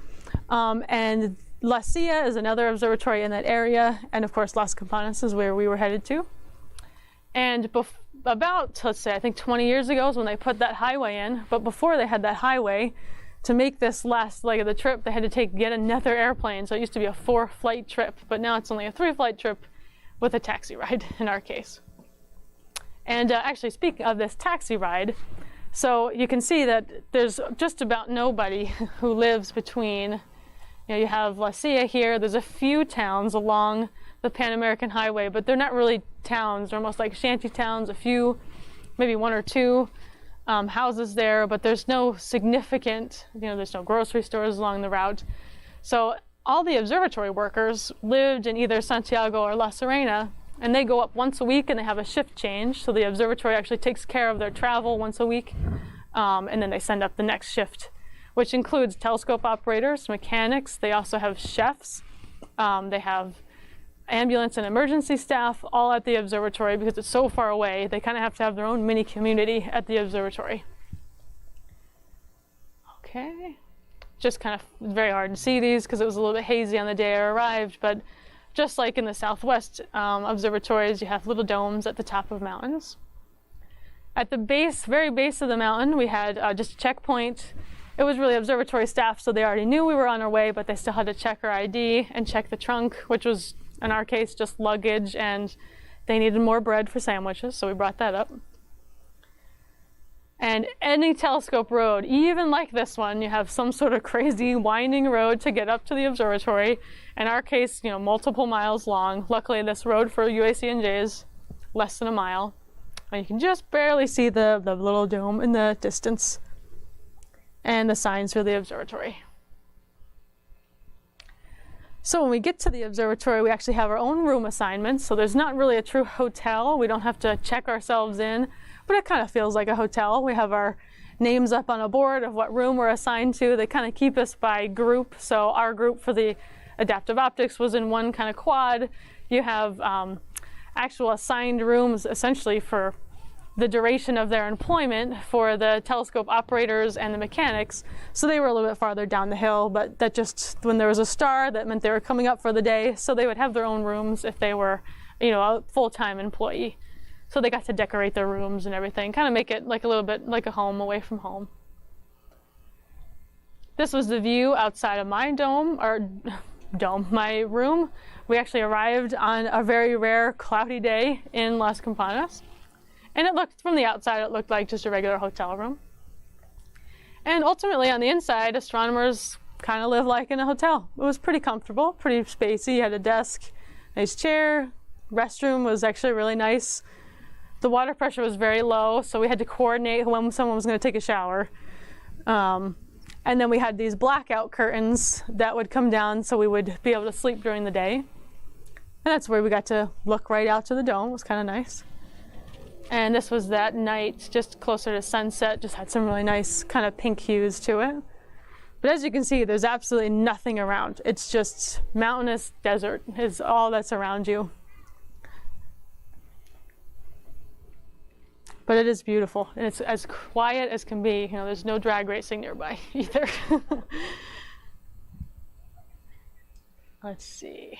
And La Silla is another observatory in that area, and of course Las Campanas is where we were headed to. And about, let's say, I think 20 years ago is when they put that highway in, but before they had that highway, to make this last leg of the trip, they had to take yet another airplane. So it used to be a 4-flight trip, but now it's only a 3-flight trip with a taxi ride in our case. And actually, speaking of this taxi ride, so you can see that there's just about nobody who lives between, you have La Silla here, there's a few towns along the Pan American Highway, but they're not really towns. They're almost like shanty towns, a few, maybe 1 or 2 houses there, but there's no significant, there's no grocery stores along the route. So all the observatory workers lived in either Santiago or La Serena, and they go up once a week and they have a shift change. So the observatory actually takes care of their travel once a week, and then they send up the next shift, which includes telescope operators, mechanics. They also have chefs. They have ambulance and emergency staff all at the observatory because it's so far away. They kind of have to have their own mini community at the observatory. Okay, just kind of very hard to see these because it was a little bit hazy on the day I arrived, but just like in the southwest observatories, you have little domes at the top of mountains. At the base, very base of the mountain, we had just a checkpoint. It was really observatory staff, so they already knew we were on our way, but they still had to check our ID and check the trunk, which was, in our case, just luggage, and they needed more bread for sandwiches, so we brought that up. And any telescope road, even like this one, you have some sort of crazy winding road to get up to the observatory. In our case, multiple miles long. Luckily, this road for UACNJ is less than a mile. And you can just barely see the little dome in the distance and the signs for the observatory. So when we get to the observatory, we actually have our own room assignments. So there's not really a true hotel. We don't have to check ourselves in, but it kind of feels like a hotel. We have our names up on a board of what room we're assigned to. They kind of keep us by group. So our group for the adaptive optics was in one kind of quad. You have actual assigned rooms essentially for the duration of their employment for the telescope operators and the mechanics. So they were a little bit farther down the hill, but that just, when there was a star, that meant they were coming up for the day. So they would have their own rooms if they were, a full-time employee. So they got to decorate their rooms and everything, kind of make it like a little bit like a home away from home. This was the view outside of my dome, or dome. My room, we actually arrived on a very rare cloudy day in Las Campanas. And it looked, from the outside, it looked like just a regular hotel room. And ultimately, on the inside, astronomers kind of live like in a hotel. It was pretty comfortable, pretty spacey. You had a desk, nice chair. Restroom was actually really nice. The water pressure was very low, so we had to coordinate when someone was going to take a shower. And then we had these blackout curtains that would come down so we would be able to sleep during the day. And that's where we got to look right out to the dome. It was kind of nice. And this was that night, just closer to sunset, just had some really nice kind of pink hues to it. But as you can see, there's absolutely nothing around. It's just mountainous desert is all that's around you. But it is beautiful, and it's as quiet as can be. You know, there's no drag racing nearby either. Let's see.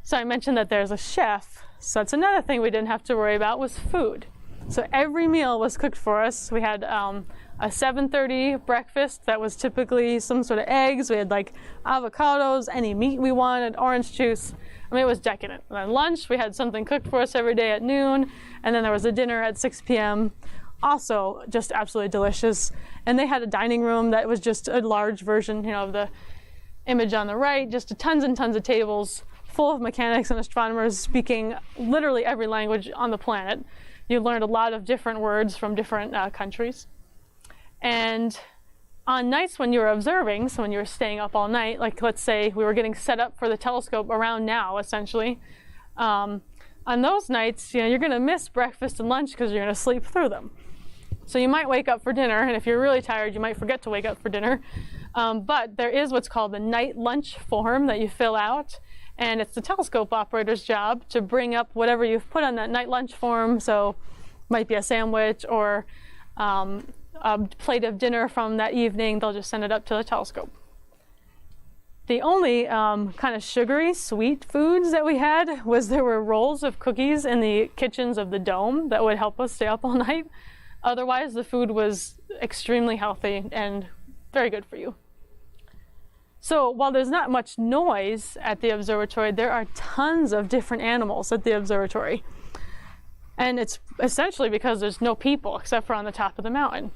So I mentioned that there's a chef. So that's another thing we didn't have to worry about was food. So every meal was cooked for us. We had a 7:30 breakfast that was typically some sort of eggs. We had like avocados, any meat we wanted, orange juice. I mean, it was decadent. And then lunch, we had something cooked for us every day at noon. And then there was a dinner at 6 p.m. Also just absolutely delicious. And they had a dining room that was just a large version, you know, of the image on the right, just tons and tons of tables full of mechanics and astronomers speaking literally every language on the planet. You learned a lot of different words from different countries. And on nights when you were observing, so when you were staying up all night, like let's say we were getting set up for the telescope around now, essentially, on those nights, you know, you're going to miss breakfast and lunch because you're going to sleep through them. So you might wake up for dinner, and if you're really tired, you might forget to wake up for dinner. But there is what's called the night lunch form that you fill out, and it's the telescope operator's job to bring up whatever you've put on that night lunch form. So it might be a sandwich or a plate of dinner from that evening. They'll just send it up to the telescope. The only kind of sugary, sweet foods that we had was there were rolls of cookies in the kitchens of the dome that would help us stay up all night. Otherwise, the food was extremely healthy and very good for you. So while there's not much noise at the observatory, there are tons of different animals at the observatory. And it's essentially because there's no people except for on the top of the mountain.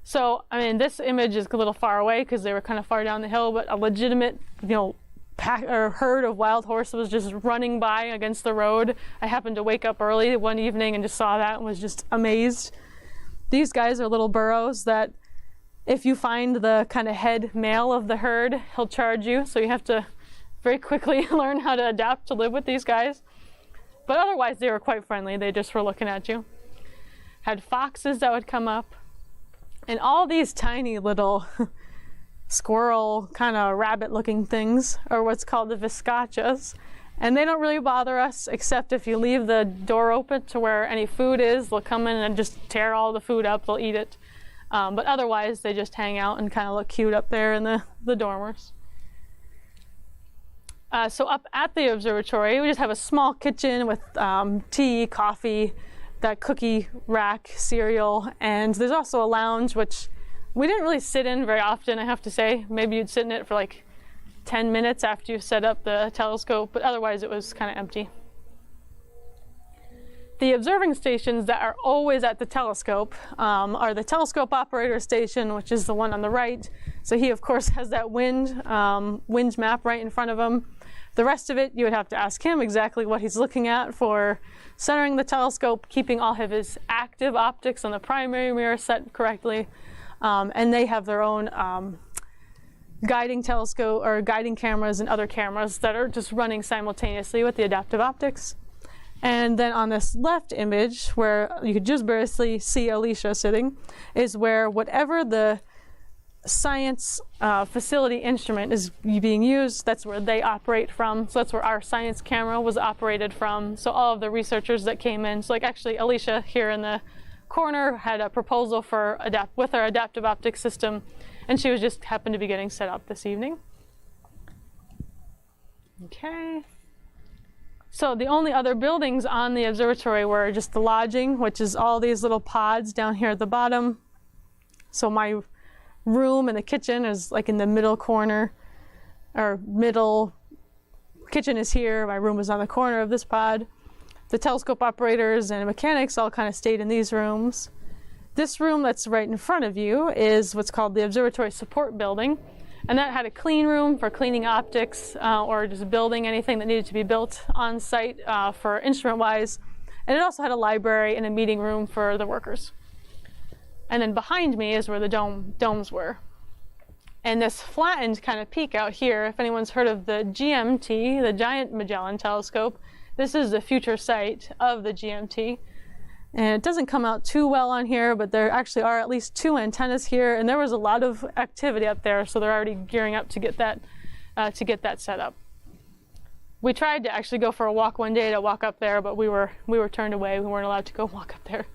So, I mean, this image is a little far away because they were kind of far down the hill, but a legitimate, you know, pack or herd of wild horses was just running by against the road. I happened to wake up early one evening and just saw that and was just amazed. These guys are little burros that if you find the kind of head male of the herd, he'll charge you. So you have to very quickly learn how to adapt to live with these guys. But otherwise, they were quite friendly. They just were looking at you. Had foxes that would come up. And all these tiny little squirrel, kind of rabbit-looking things are what's called the viscachas. And they don't really bother us, except if you leave the door open to where any food is, they'll come in and just tear all the food up, they'll eat it. But otherwise, they just hang out and kind of look cute up there in the dormers. So up at the observatory, we just have a small kitchen with tea, coffee, that cookie rack, cereal, and there's also a lounge, which we didn't really sit in very often, I have to say. Maybe you'd sit in it for like 10 minutes after you set up the telescope, but otherwise it was kind of empty. The observing stations that are always at the telescope are the telescope operator station, which is the one on the right. So he, of course, has that wind map right in front of him. The rest of it, you would have to ask him exactly what he's looking at for centering the telescope, keeping all of his active optics on the primary mirror set correctly. And they have their own guiding telescope or guiding cameras and other cameras that are just running simultaneously with the adaptive optics. And then on this left image, where you could just barely see Alicia sitting, is where whatever the science facility instrument is being used, that's where they operate from. So that's where our science camera was operated from. So all of the researchers that came in, so like actually Alicia here in the corner had a proposal for with our adaptive optics system, and she was just happened to be getting set up this evening. Okay. So the only other buildings on the observatory were just the lodging, which is all these little pods down here at the bottom. So my room and the kitchen is like in the middle corner. our middle kitchen is here. My room is on the corner of this pod. The telescope operators and mechanics all kind of stayed in these rooms. This room that's right in front of you is what's called the Observatory Support Building. And that had a clean room for cleaning optics or just building anything that needed to be built on site for instrument-wise. And it also had a library and a meeting room for the workers. And then behind me is where the domes were. And this flattened kind of peak out here, if anyone's heard of the GMT, the Giant Magellan Telescope, this is the future site of the GMT. And it doesn't come out too well on here, but there actually are at least 2 antennas here, and there was a lot of activity up there, so they're already gearing up to get that set up. We tried to actually go for a walk one day to walk up there, but we were turned away. We weren't allowed to go walk up there.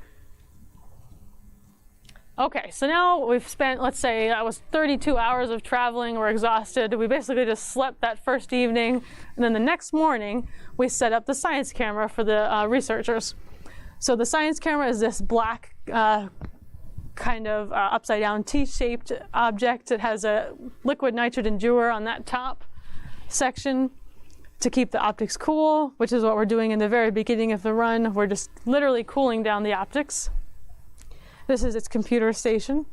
Okay, so now we've spent, let's say, that was 32 hours of traveling. We're exhausted. We basically just slept that first evening, and then the next morning, we set up the science camera for the researchers. So the science camera is this black kind of upside down T-shaped object. It has a liquid nitrogen dewar on that top section to keep the optics cool, which is what we're doing in the very beginning of the run. We're just literally cooling down the optics. This is its computer station.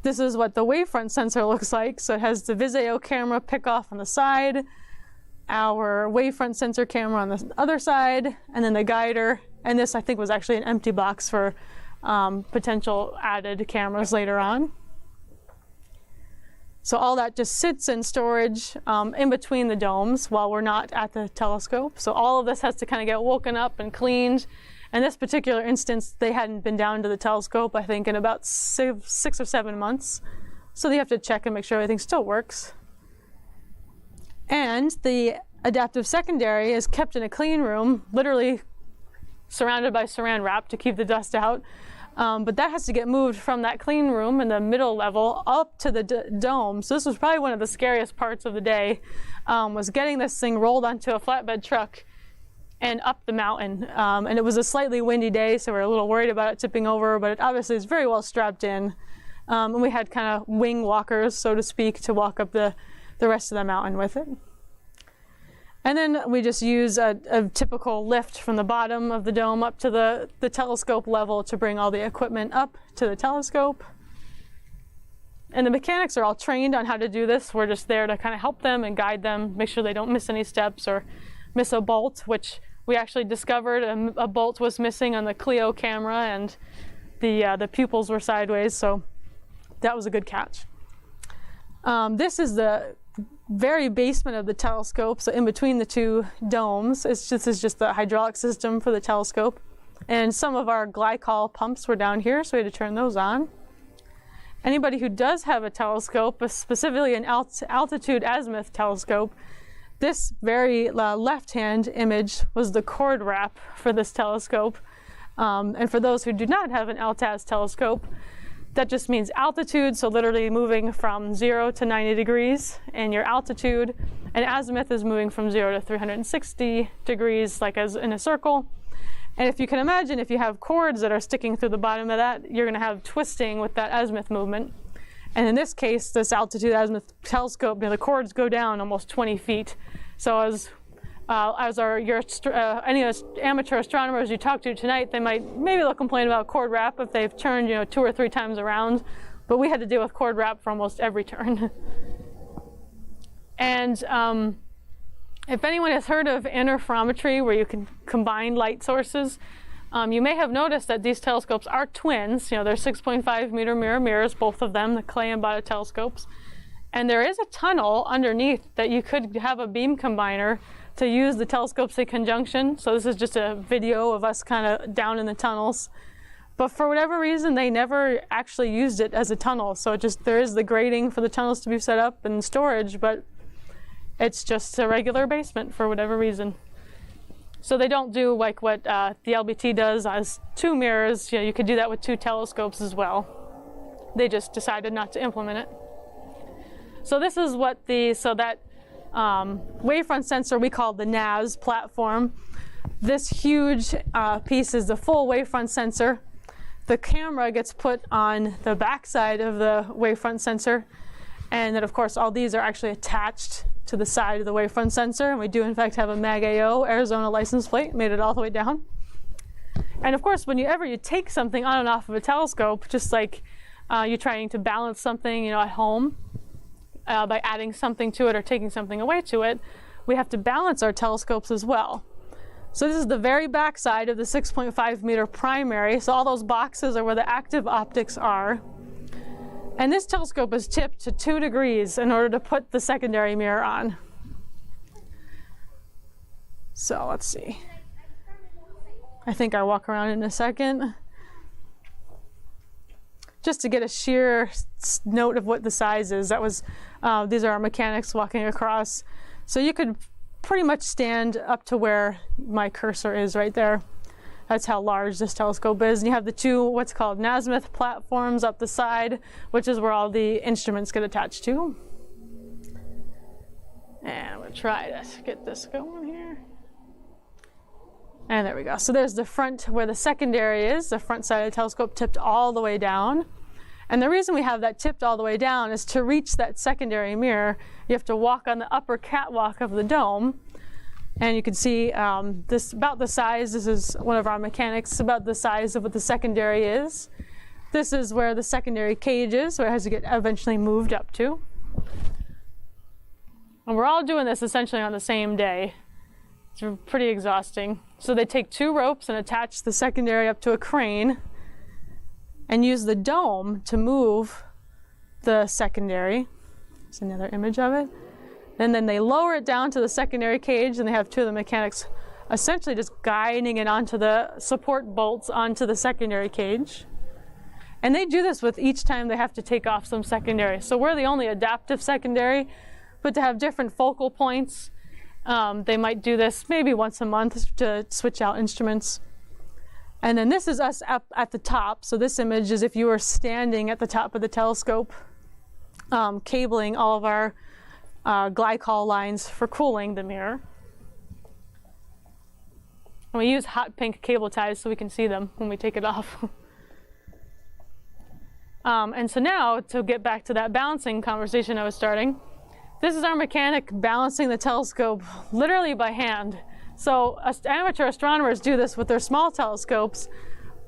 This is what the Wavefront Sensor looks like. So it has the VisAO camera pick-off on the side, our Wavefront Sensor camera on the other side, and then the guider. And this, I think, was actually an empty box for potential added cameras later on. So all that just sits in storage in between the domes while we're not at the telescope. So all of this has to kind of get woken up and cleaned. In this particular instance, they hadn't been down to the telescope, I think, in about 6 or 7 months. So they have to check and make sure everything still works. And the adaptive secondary is kept in a clean room, literally surrounded by saran wrap to keep the dust out. But that has to get moved from that clean room in the middle level up to the dome. So this was probably one of the scariest parts of the day, was getting this thing rolled onto a flatbed truck and up the mountain. And it was a slightly windy day, so we were a little worried about it tipping over, but it obviously is very well strapped in. And we had kind of wing walkers, so to speak, to walk up the rest of the mountain with it. And then we just use a typical lift from the bottom of the dome up to the telescope level to bring all the equipment up to the telescope. And the mechanics are all trained on how to do this. We're just there to kind of help them and guide them, make sure they don't miss any steps or miss a bolt, which we actually discovered a bolt was missing on the Clio camera, and the pupils were sideways, so that was a good catch. This is the very basement of the telescope, so in between the 2 domes. This is just the hydraulic system for the telescope. And some of our glycol pumps were down here, so we had to turn those on. Anybody who does have a telescope, specifically an altitude azimuth telescope, this very left-hand image was the cord wrap for this telescope. And for those who do not have an ALTAZ telescope, that just means altitude, so literally moving from 0 to 90 degrees in your altitude, and azimuth is moving from 0 to 360 degrees, like as in a circle. And if you can imagine, if you have cords that are sticking through the bottom of that, you're going to have twisting with that azimuth movement. And in this case, this altitude azimuth telescope, the cords go down almost 20 feet. So as any amateur astronomers you talk to tonight, maybe they'll complain about cord wrap if they've turned 2 or 3 times around, but we had to deal with cord wrap for almost every turn. And if anyone has heard of interferometry, where you can combine light sources, you may have noticed that these telescopes are twins. They're 6.5 meter mirrors, both of them, the Clay and Bata telescopes. And there is a tunnel underneath that you could have a beam combiner to use the telescopes in conjunction. So this is just a video of us kind of down in the tunnels. But for whatever reason, they never actually used it as a tunnel. So there is the grading for the tunnels to be set up and storage, but it's just a regular basement for whatever reason. So they don't do like what the LBT does as 2 mirrors. You could do that with 2 telescopes as well. They just decided not to implement it. So this is what that Wavefront Sensor we call the NAS platform. This huge piece is the full Wavefront Sensor. The camera gets put on the back side of the Wavefront Sensor, And then of course all these are actually attached to the side of the Wavefront sensor, and we do in fact have a MAGAO Arizona license plate, made it all the way down. And of course, whenever you take something on and off of a telescope, just like you're trying to balance something, at home, by adding something to it or taking something away to it, we have to balance our telescopes as well. So this is the very back side of the 6.5 meter primary. So all those boxes are where the active optics are. And this telescope is tipped to 2 degrees in order to put the secondary mirror on. So let's see. I think I'll walk around in a second. Just to get a sheer note of what the size is. That was, these are our mechanics walking across. So you could pretty much stand up to where my cursor is right there. That's how large this telescope is. And you have the 2 what's called azimuth platforms up the side, which is where all the instruments get attached to. And I'm going to try to get this going here. And there we go. So there's the front where the secondary is, the front side of the telescope tipped all the way down. And the reason we have that tipped all the way down is to reach that secondary mirror, you have to walk on the upper catwalk of the dome. And you can see this about the size, this is one of our mechanics, about the size of what the secondary is. This is where the secondary cage is, where it has to get eventually moved up to. And we're all doing this essentially on the same day. It's pretty exhausting. So they take 2 ropes and attach the secondary up to a crane and use the dome to move the secondary. There's another image of it. And then they lower it down to the secondary cage, and they have 2 of the mechanics essentially just guiding it onto the support bolts onto the secondary cage. And they do this with each time they have to take off some secondary. So we're the only adaptive secondary, but to have different focal points, they might do this maybe once a month to switch out instruments. And then this is us up at the top. So this image is if you were standing at the top of the telescope, cabling all of our glycol lines for cooling the mirror. And we use hot pink cable ties so we can see them when we take it off. And so now, to get back to that balancing conversation I was starting, this is our mechanic balancing the telescope literally by hand. So amateur astronomers do this with their small telescopes,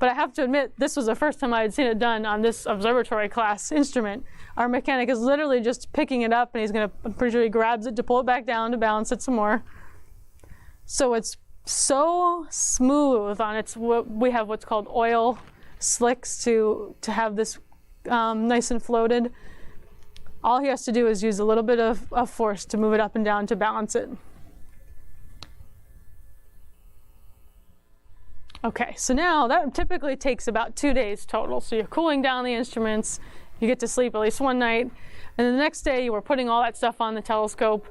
but I have to admit, this was the first time I had seen it done on this observatory class instrument. Our mechanic is literally just picking it up, and I'm pretty sure he grabs it to pull it back down to balance it some more. So it's so smooth on its, we have what's called oil slicks to have this nice and floated. All he has to do is use a little bit of force to move it up and down to balance it. Okay, so now that typically takes about 2 days total. So you're cooling down the instruments, you get to sleep at least one night, and then the next day you were putting all that stuff on the telescope,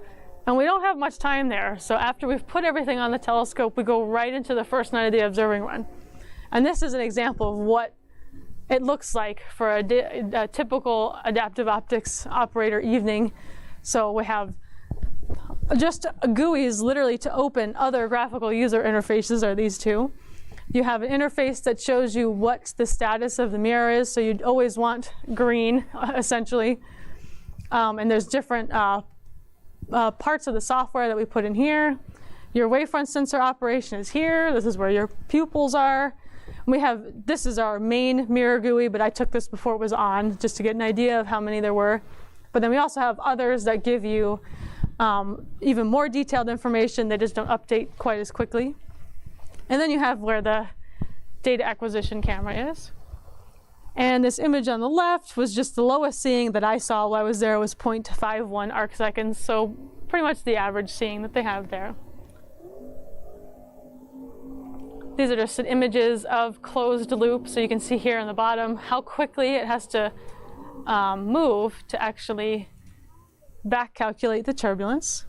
and we don't have much time there. So after we've put everything on the telescope, we go right into the first night of the observing run. And this is an example of what it looks like for a typical adaptive optics operator evening. So we have just GUIs literally to open other graphical user interfaces are these 2. You have an interface that shows you what the status of the mirror is, so you'd always want green, essentially. And there's different parts of the software that we put in here. Your wavefront sensor operation is here. This is where your pupils are. We have, this is our main mirror GUI, but I took this before it was on, just to get an idea of how many there were. But then we also have others that give you even more detailed information. They just don't update quite as quickly. And then you have where the data acquisition camera is. And this image on the left was just the lowest seeing that I saw while I was there was 0.51 arc seconds, so pretty much the average seeing that they have there. These are just images of closed loop, so you can see here on the bottom how quickly it has to move to actually back calculate the turbulence.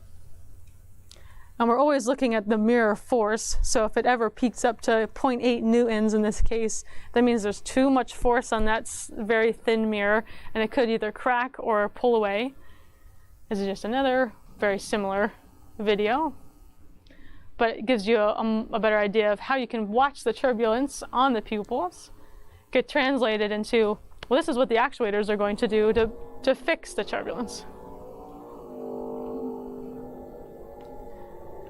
And we're always looking at the mirror force, so if it ever peaks up to 0.8 newtons in this case, that means there's too much force on that very thin mirror, and it could either crack or pull away. This is just another very similar video, but it gives you a better idea of how you can watch the turbulence on the pupils, get translated into, well, this is what the actuators are going to do to to fix the turbulence.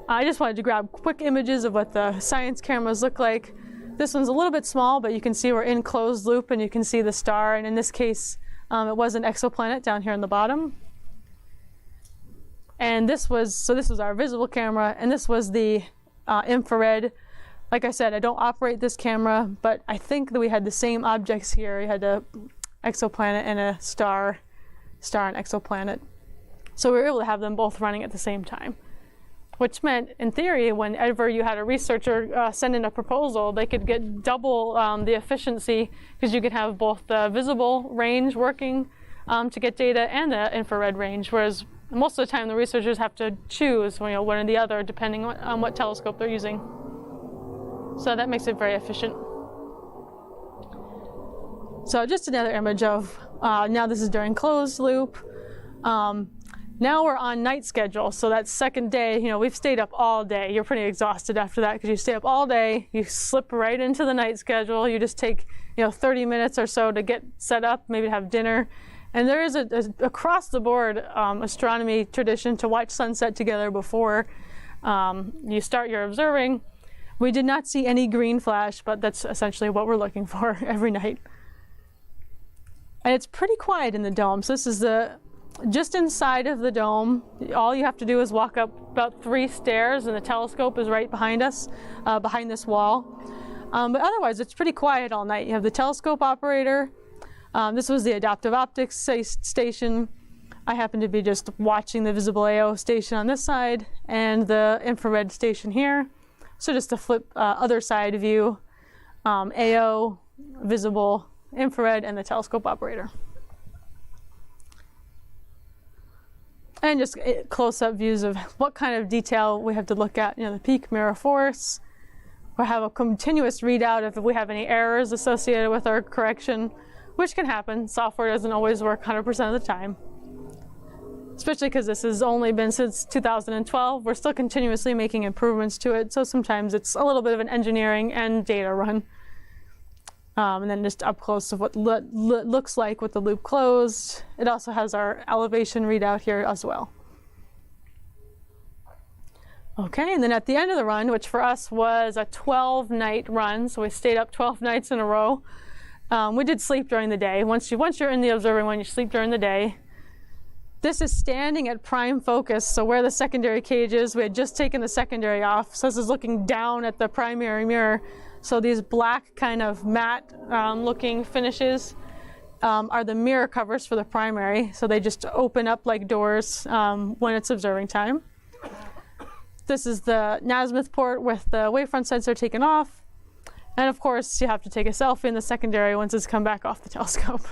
I just wanted to grab quick images of what the science cameras look like. This one's a little bit small, but you can see we're in closed loop and you can see the star. And in this case, it was an exoplanet down here on the bottom. And this was our visible camera, and this was the infrared. Like I said, I don't operate this camera, but I think that we had the same objects here. We had a exoplanet and a star and exoplanet. So we were able to have them both running at the same time, which meant, in theory, whenever you had a researcher send in a proposal, they could get double the efficiency, because you could have both the visible range working to get data and the infrared range, whereas most of the time the researchers have to choose one or the other depending on what telescope they're using. So that makes it very efficient. So just another image of, now this is during closed loop. Now we're on night schedule, so that second day, we've stayed up all day. You're pretty exhausted after that because you stay up all day, you slip right into the night schedule. You just take 30 minutes or so to get set up, maybe to have dinner. And there is a across the board astronomy tradition to watch sunset together before you start your observing. We did not see any green flash, but that's essentially what we're looking for every night. And it's pretty quiet in the dome. So this is just inside of the dome. All you have to do is walk up about 3 stairs, and the telescope is right behind us, behind this wall. But otherwise, it's pretty quiet all night. You have the telescope operator. This was the adaptive optics station. I happen to be just watching the visible AO station on this side and the infrared station here. So just to flip other side view, AO, visible, infrared, and the telescope operator. And just close-up views of what kind of detail we have to look at. The peak mirror force. We'll have a continuous readout if we have any errors associated with our correction, which can happen. Software doesn't always work 100% of the time. Especially because this has only been since 2012. We're still continuously making improvements to it, so sometimes it's a little bit of an engineering and data run. And then just up close of what looks like with the loop closed. It also has our elevation readout here as well. Okay, and then at the end of the run, which for us was a 12-night run, so we stayed up 12 nights in a row. We did sleep during the day. Once you're in the observing one, you sleep during the day. This is standing at prime focus, so where the secondary cage is, we had just taken the secondary off, so this is looking down at the primary mirror. So these black kind of matte looking finishes are the mirror covers for the primary, so they just open up like doors when it's observing time. This is the azimuth port with the wavefront sensor taken off. And of course, you have to take a selfie in the secondary once it's come back off the telescope.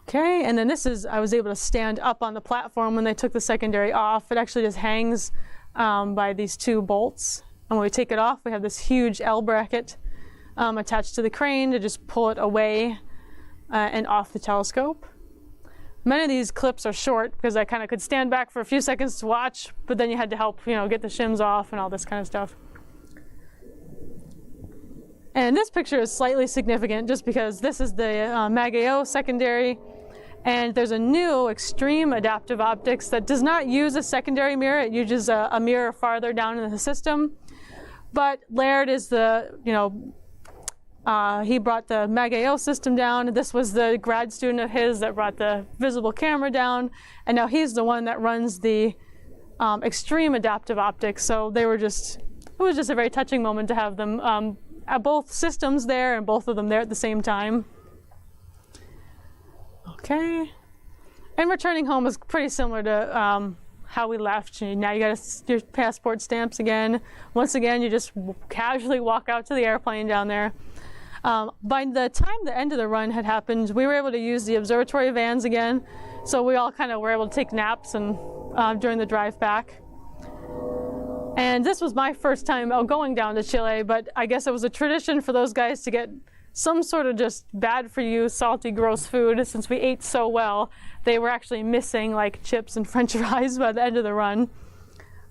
Okay, and then I was able to stand up on the platform when they took the secondary off. It actually just hangs by these 2 bolts. And when we take it off, we have this huge L bracket attached to the crane to just pull it away and off the telescope. Many of these clips are short because I kind of could stand back for a few seconds to watch, but then you had to help, get the shims off and all this kind of stuff. And this picture is slightly significant just because this is the Magellan secondary, and there's a new extreme adaptive optics that does not use a secondary mirror. It uses a mirror farther down in the system. But Laird is the, he brought the Magellan system down. This was the grad student of his that brought the visible camera down, and now he's the one that runs the extreme adaptive optics. So it was just a very touching moment to have them both systems there and both of them there at the same time. Okay, and returning home was pretty similar to how we left. Now you got your passport stamps again. Once again, you just casually walk out to the airplane down there. By the time the end of the run had happened, we were able to use the observatory vans again, so we all kind of were able to take naps and during the drive back. And this was my first time going down to Chile, but I guess it was a tradition for those guys to get some sort of just bad for you, salty, gross food. Since we ate so well, they were actually missing like chips and French fries by the end of the run.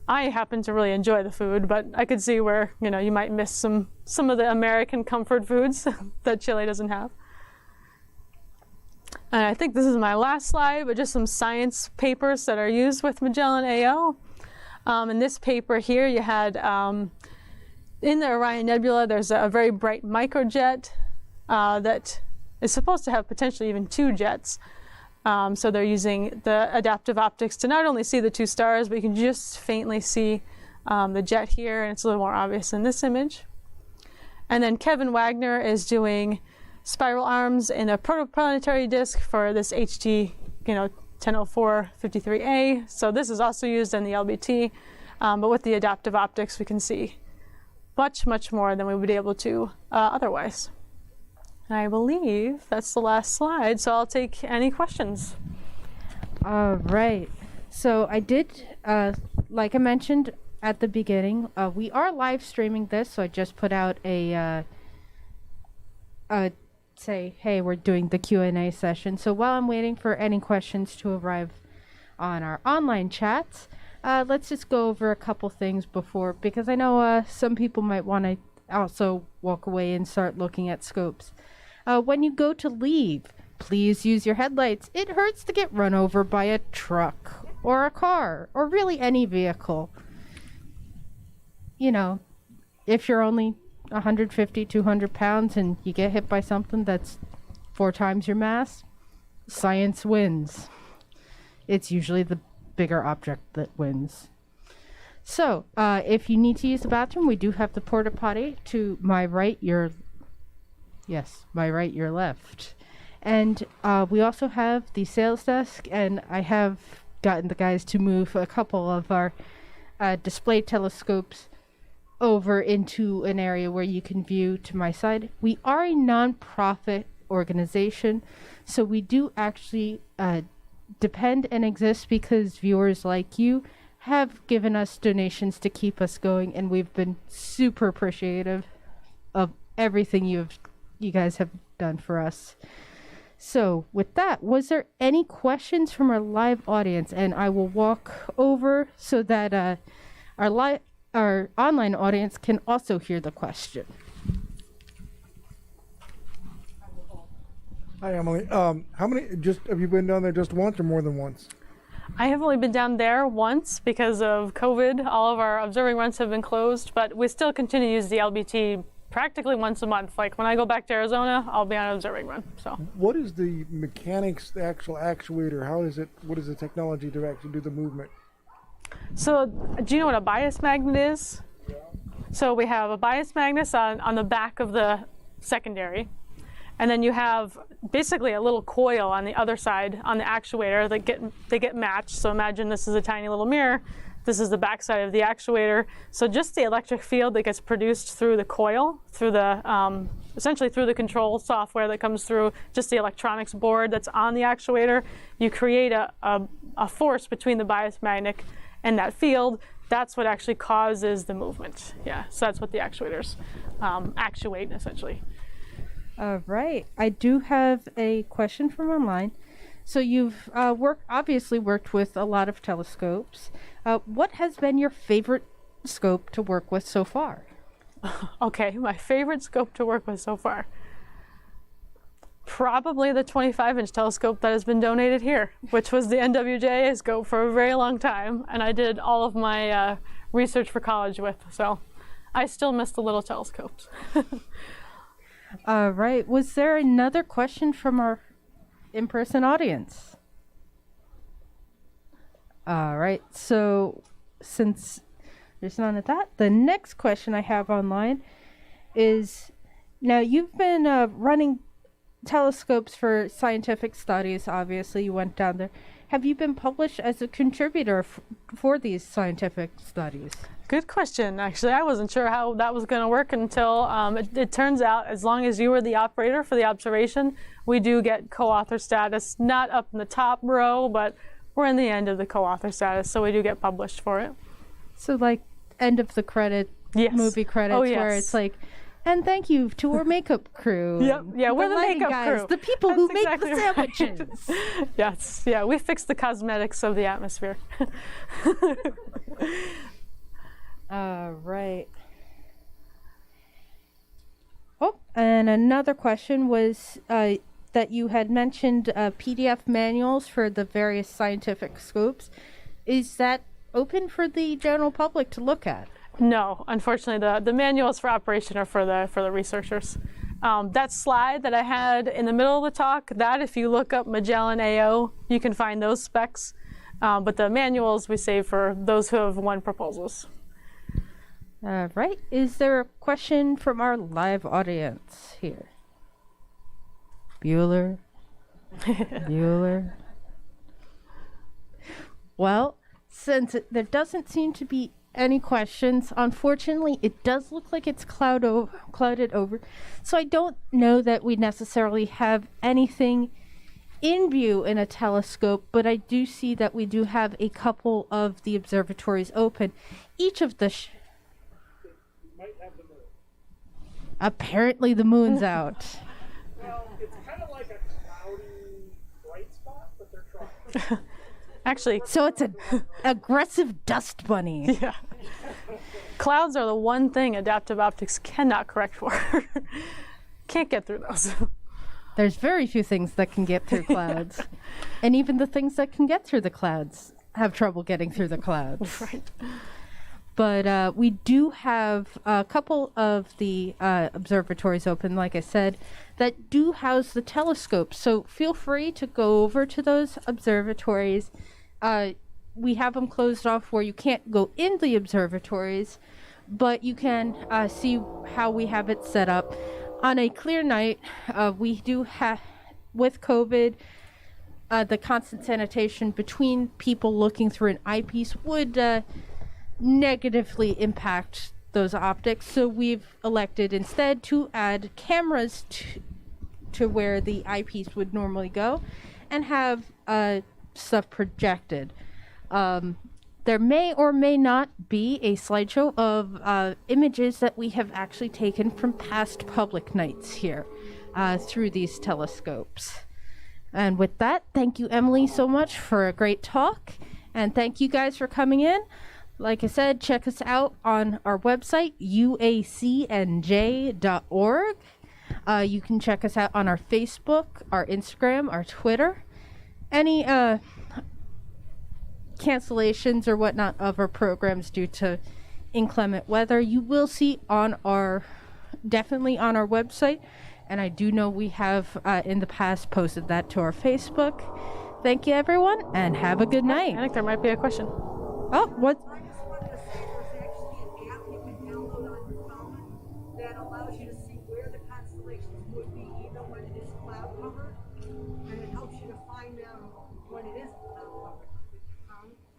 I happen to really enjoy the food, but I could see where you might miss some of the American comfort foods that Chile doesn't have. And I think this is my last slide, but just some science papers that are used with Magellan AO. In this paper here, you had in the Orion Nebula, there's a very bright microjet that is supposed to have potentially even 2 jets. So they're using the adaptive optics to not only see the 2 stars, but you can just faintly see the jet here, and it's a little more obvious in this image. And then Kevin Wagner is doing spiral arms in a protoplanetary disk for this HT, 100453A. So this is also used in the LBT, but with the adaptive optics, we can see much, much more than we would be able to otherwise. And I believe that's the last slide, so I'll take any questions. All right. So I did, like I mentioned at the beginning, we are live streaming this, so I just put out a say, hey, we're doing the Q&A session. So while I'm waiting for any questions to arrive on our online chats, let's just go over a couple things before, because I know some people might want to also walk away and start looking at scopes. When you go to leave, please use your headlights. It hurts to get run over by a truck or a car or really any vehicle. If you're only 150, 200 pounds and you get hit by something that's 4 times your mass, science wins. It's usually the bigger object that wins. So, if you need to use the bathroom, we do have the porta potty to my right, your left. And we also have the sales desk, and I have gotten the guys to move a couple of our display telescopes over into an area where you can view to my side. We are a non-profit organization, so we do actually depend and exist because viewers like you have given us donations to keep us going, and we've been super appreciative of everything you guys have done for us. So with that, was there any questions from our live audience? And I will walk over so that our online audience can also hear the question. Hi, Emily. How many, have you been down there just once or more than once? I have only been down there once because of COVID. All of our observing runs have been closed, but we still continue to use the LBT practically once a month. Like when I go back to Arizona, I'll be on an observing run. So, what is the mechanics, the actual actuator? What is the technology to actually do the movement? So, do you know what a bias magnet is? Yeah. So we have a bias magnet on the back of the secondary, and then you have basically a little coil on the other side on the actuator that they get matched. So imagine this is a tiny little mirror. This is the back side of the actuator. So just the electric field that gets produced through the coil, through the essentially through the control software that comes through just the electronics board that's on the actuator, you create a force between the bias magnet and that field. That's what actually causes the movement. Yeah, so that's what the actuators actuate essentially. All right, I do have a question from online. So you've obviously worked with a lot of telescopes. What has been your favorite scope to work with so far? Okay, my favorite scope to work with so far. Probably the 25-inch telescope that has been donated here, which was the NWJAA scope for a very long time, and I did all of my research for college with, so I still miss the little telescopes. All right, was there another question from our in-person audience? All right, so since there's none of that, the next question I have online is, now you've been running telescopes for scientific studies. Obviously you went down there. Have you been published as a contributor for these scientific studies? Good question. Actually, I wasn't sure how that was going to work until it turns out as long as you were the operator for the observation, we do get co-author status. Not up in the top row, but we're in the end of the co-author status, so we do get published for it. So like end of the credit, yes. Movie credits, oh, yes. Where it's like, and thank you to our makeup crew. Yep. Yeah, we're the makeup guys, crew. The people That's who make exactly the sandwiches. Right. Yes. Yeah, we fix the cosmetics of the atmosphere. All right. Oh, and another question was, that you had mentioned PDF manuals for the various scientific scopes. Is that open for the general public to look at? No, unfortunately, the manuals for operation are for the researchers. That slide that I had in the middle of the talk, that if you look up Magellan AO, you can find those specs. But the manuals we save for those who have won proposals. Right. Is there a question from our live audience here? Bueller? Bueller? Well, since there doesn't seem to be any questions, unfortunately, it does look like it's clouded over. So I don't know that we necessarily have anything in view in a telescope, but I do see that we do have a couple of the observatories open. Each of the apparently the moon's out. Well, it's kind of like a cloudy bright spot, but they're trying. Actually, So it's an aggressive dust bunny. yeah. Clouds are the one thing adaptive optics cannot correct for. Can't get through those. There's very few things that can get through clouds. And even the things that can get through the clouds have trouble getting through the clouds. Right. But we do have a couple of the observatories open, like I said, that do house the telescopes. So feel free to go over to those observatories. We have them closed off where you can't go in the observatories, but you can see how we have it set up. On a clear night, we do have, with COVID, the constant sanitation between people looking through an eyepiece would negatively impact those optics. So we've elected instead to add cameras to where the eyepiece would normally go and have stuff projected. There may or may not be a slideshow of images that we have actually taken from past public nights here through these telescopes. And with that, thank you, Emily, so much for a great talk. And thank you guys for coming in. Like I said, check us out on our website, UACNJ.org. You can check us out on our Facebook, our Instagram, our Twitter. Any cancellations or whatnot of our programs due to inclement weather, you will see on definitely on our website. And I do know we have in the past posted that to our Facebook. Thank you, everyone, and have a good night. I think there might be a question. Oh, what? I just wanted to say there's actually an app you can download on your phone that allows you to see where the constellations would be even when it is cloud covered, and it helps you to find them when it is cloud covered.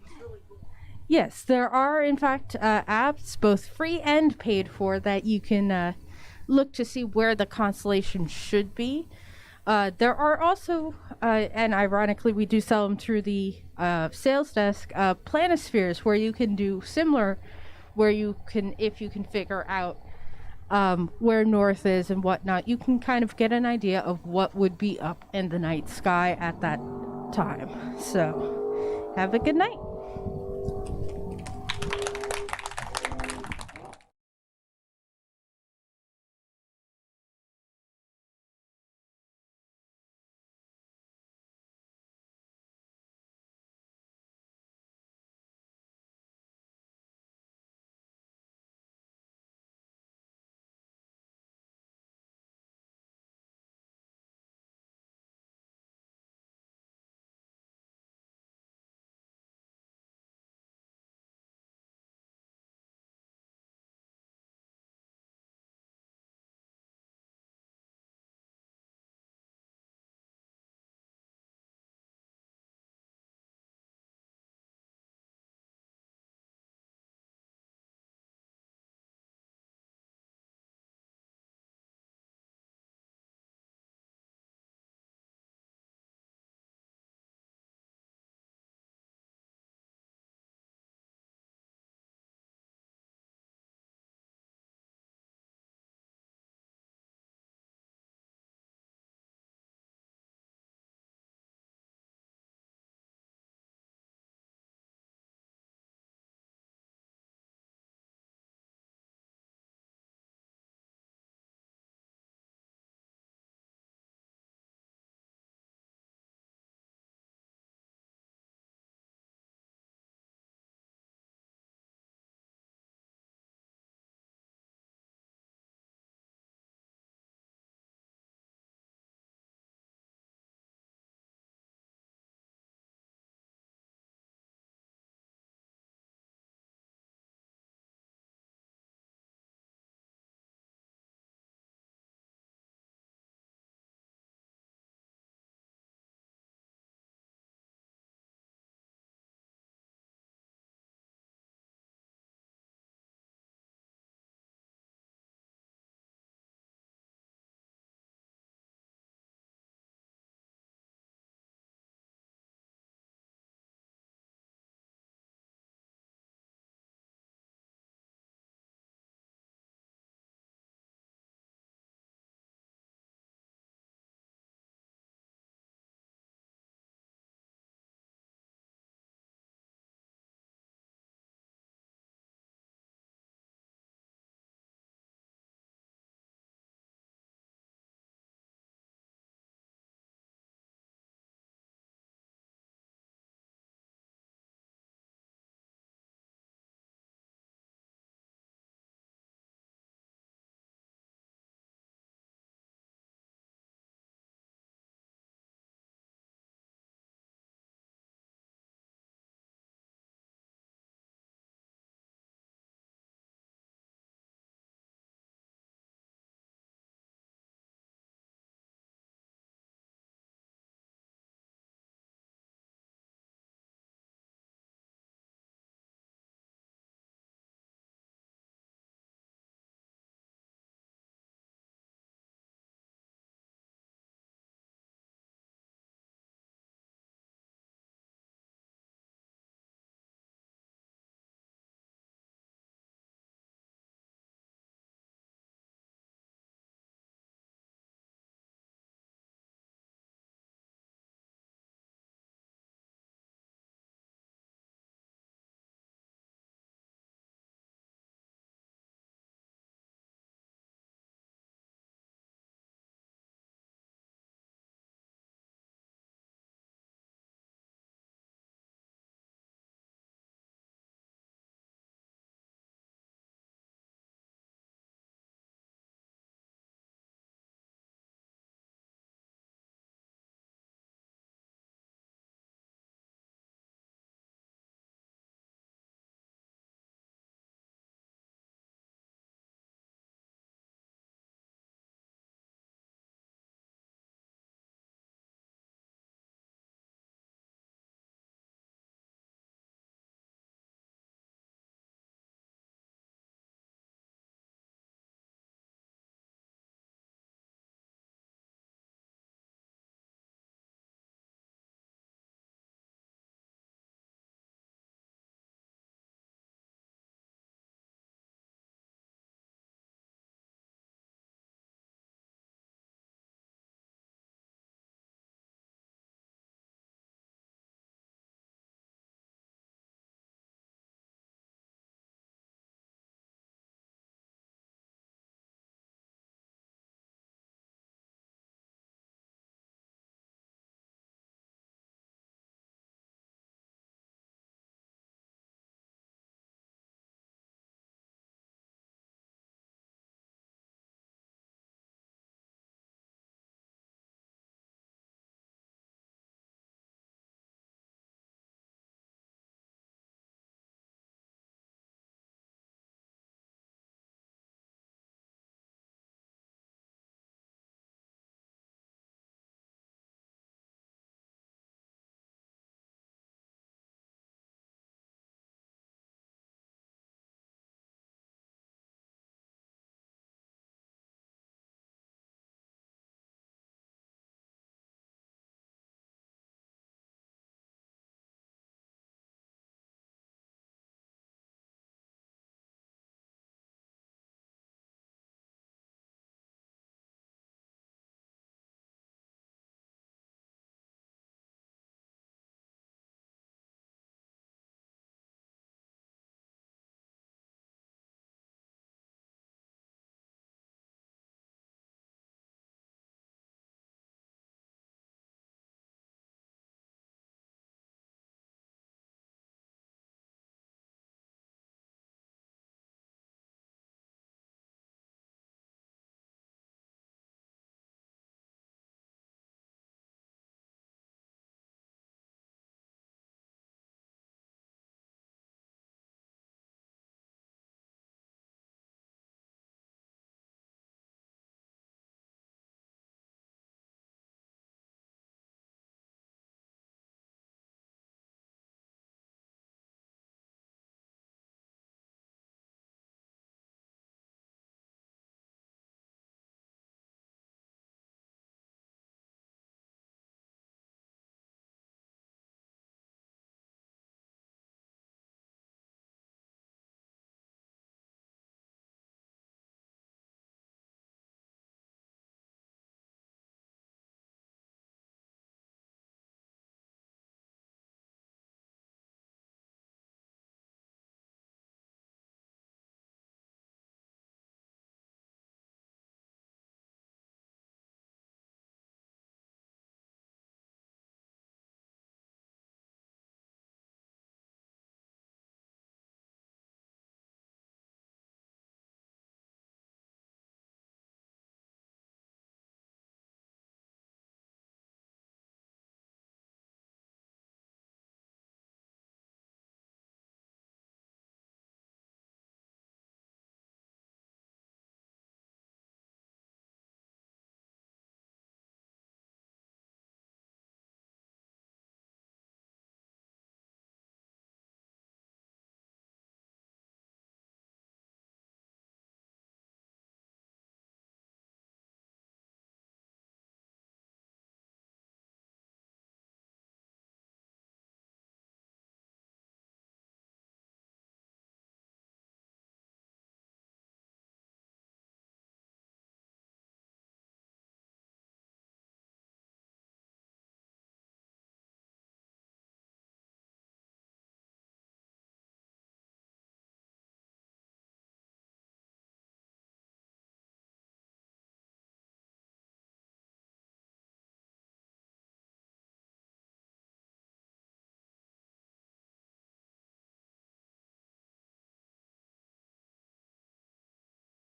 It's really cool. Yes, there are, in fact, apps, both free and paid for, that you can look to see where the constellation should be. There are also, and ironically, we do sell them through the sales desk, planispheres, where you can do similar, where you can, if you can figure out where north is and whatnot, you can kind of get an idea of what would be up in the night sky at that time. So, have a good night.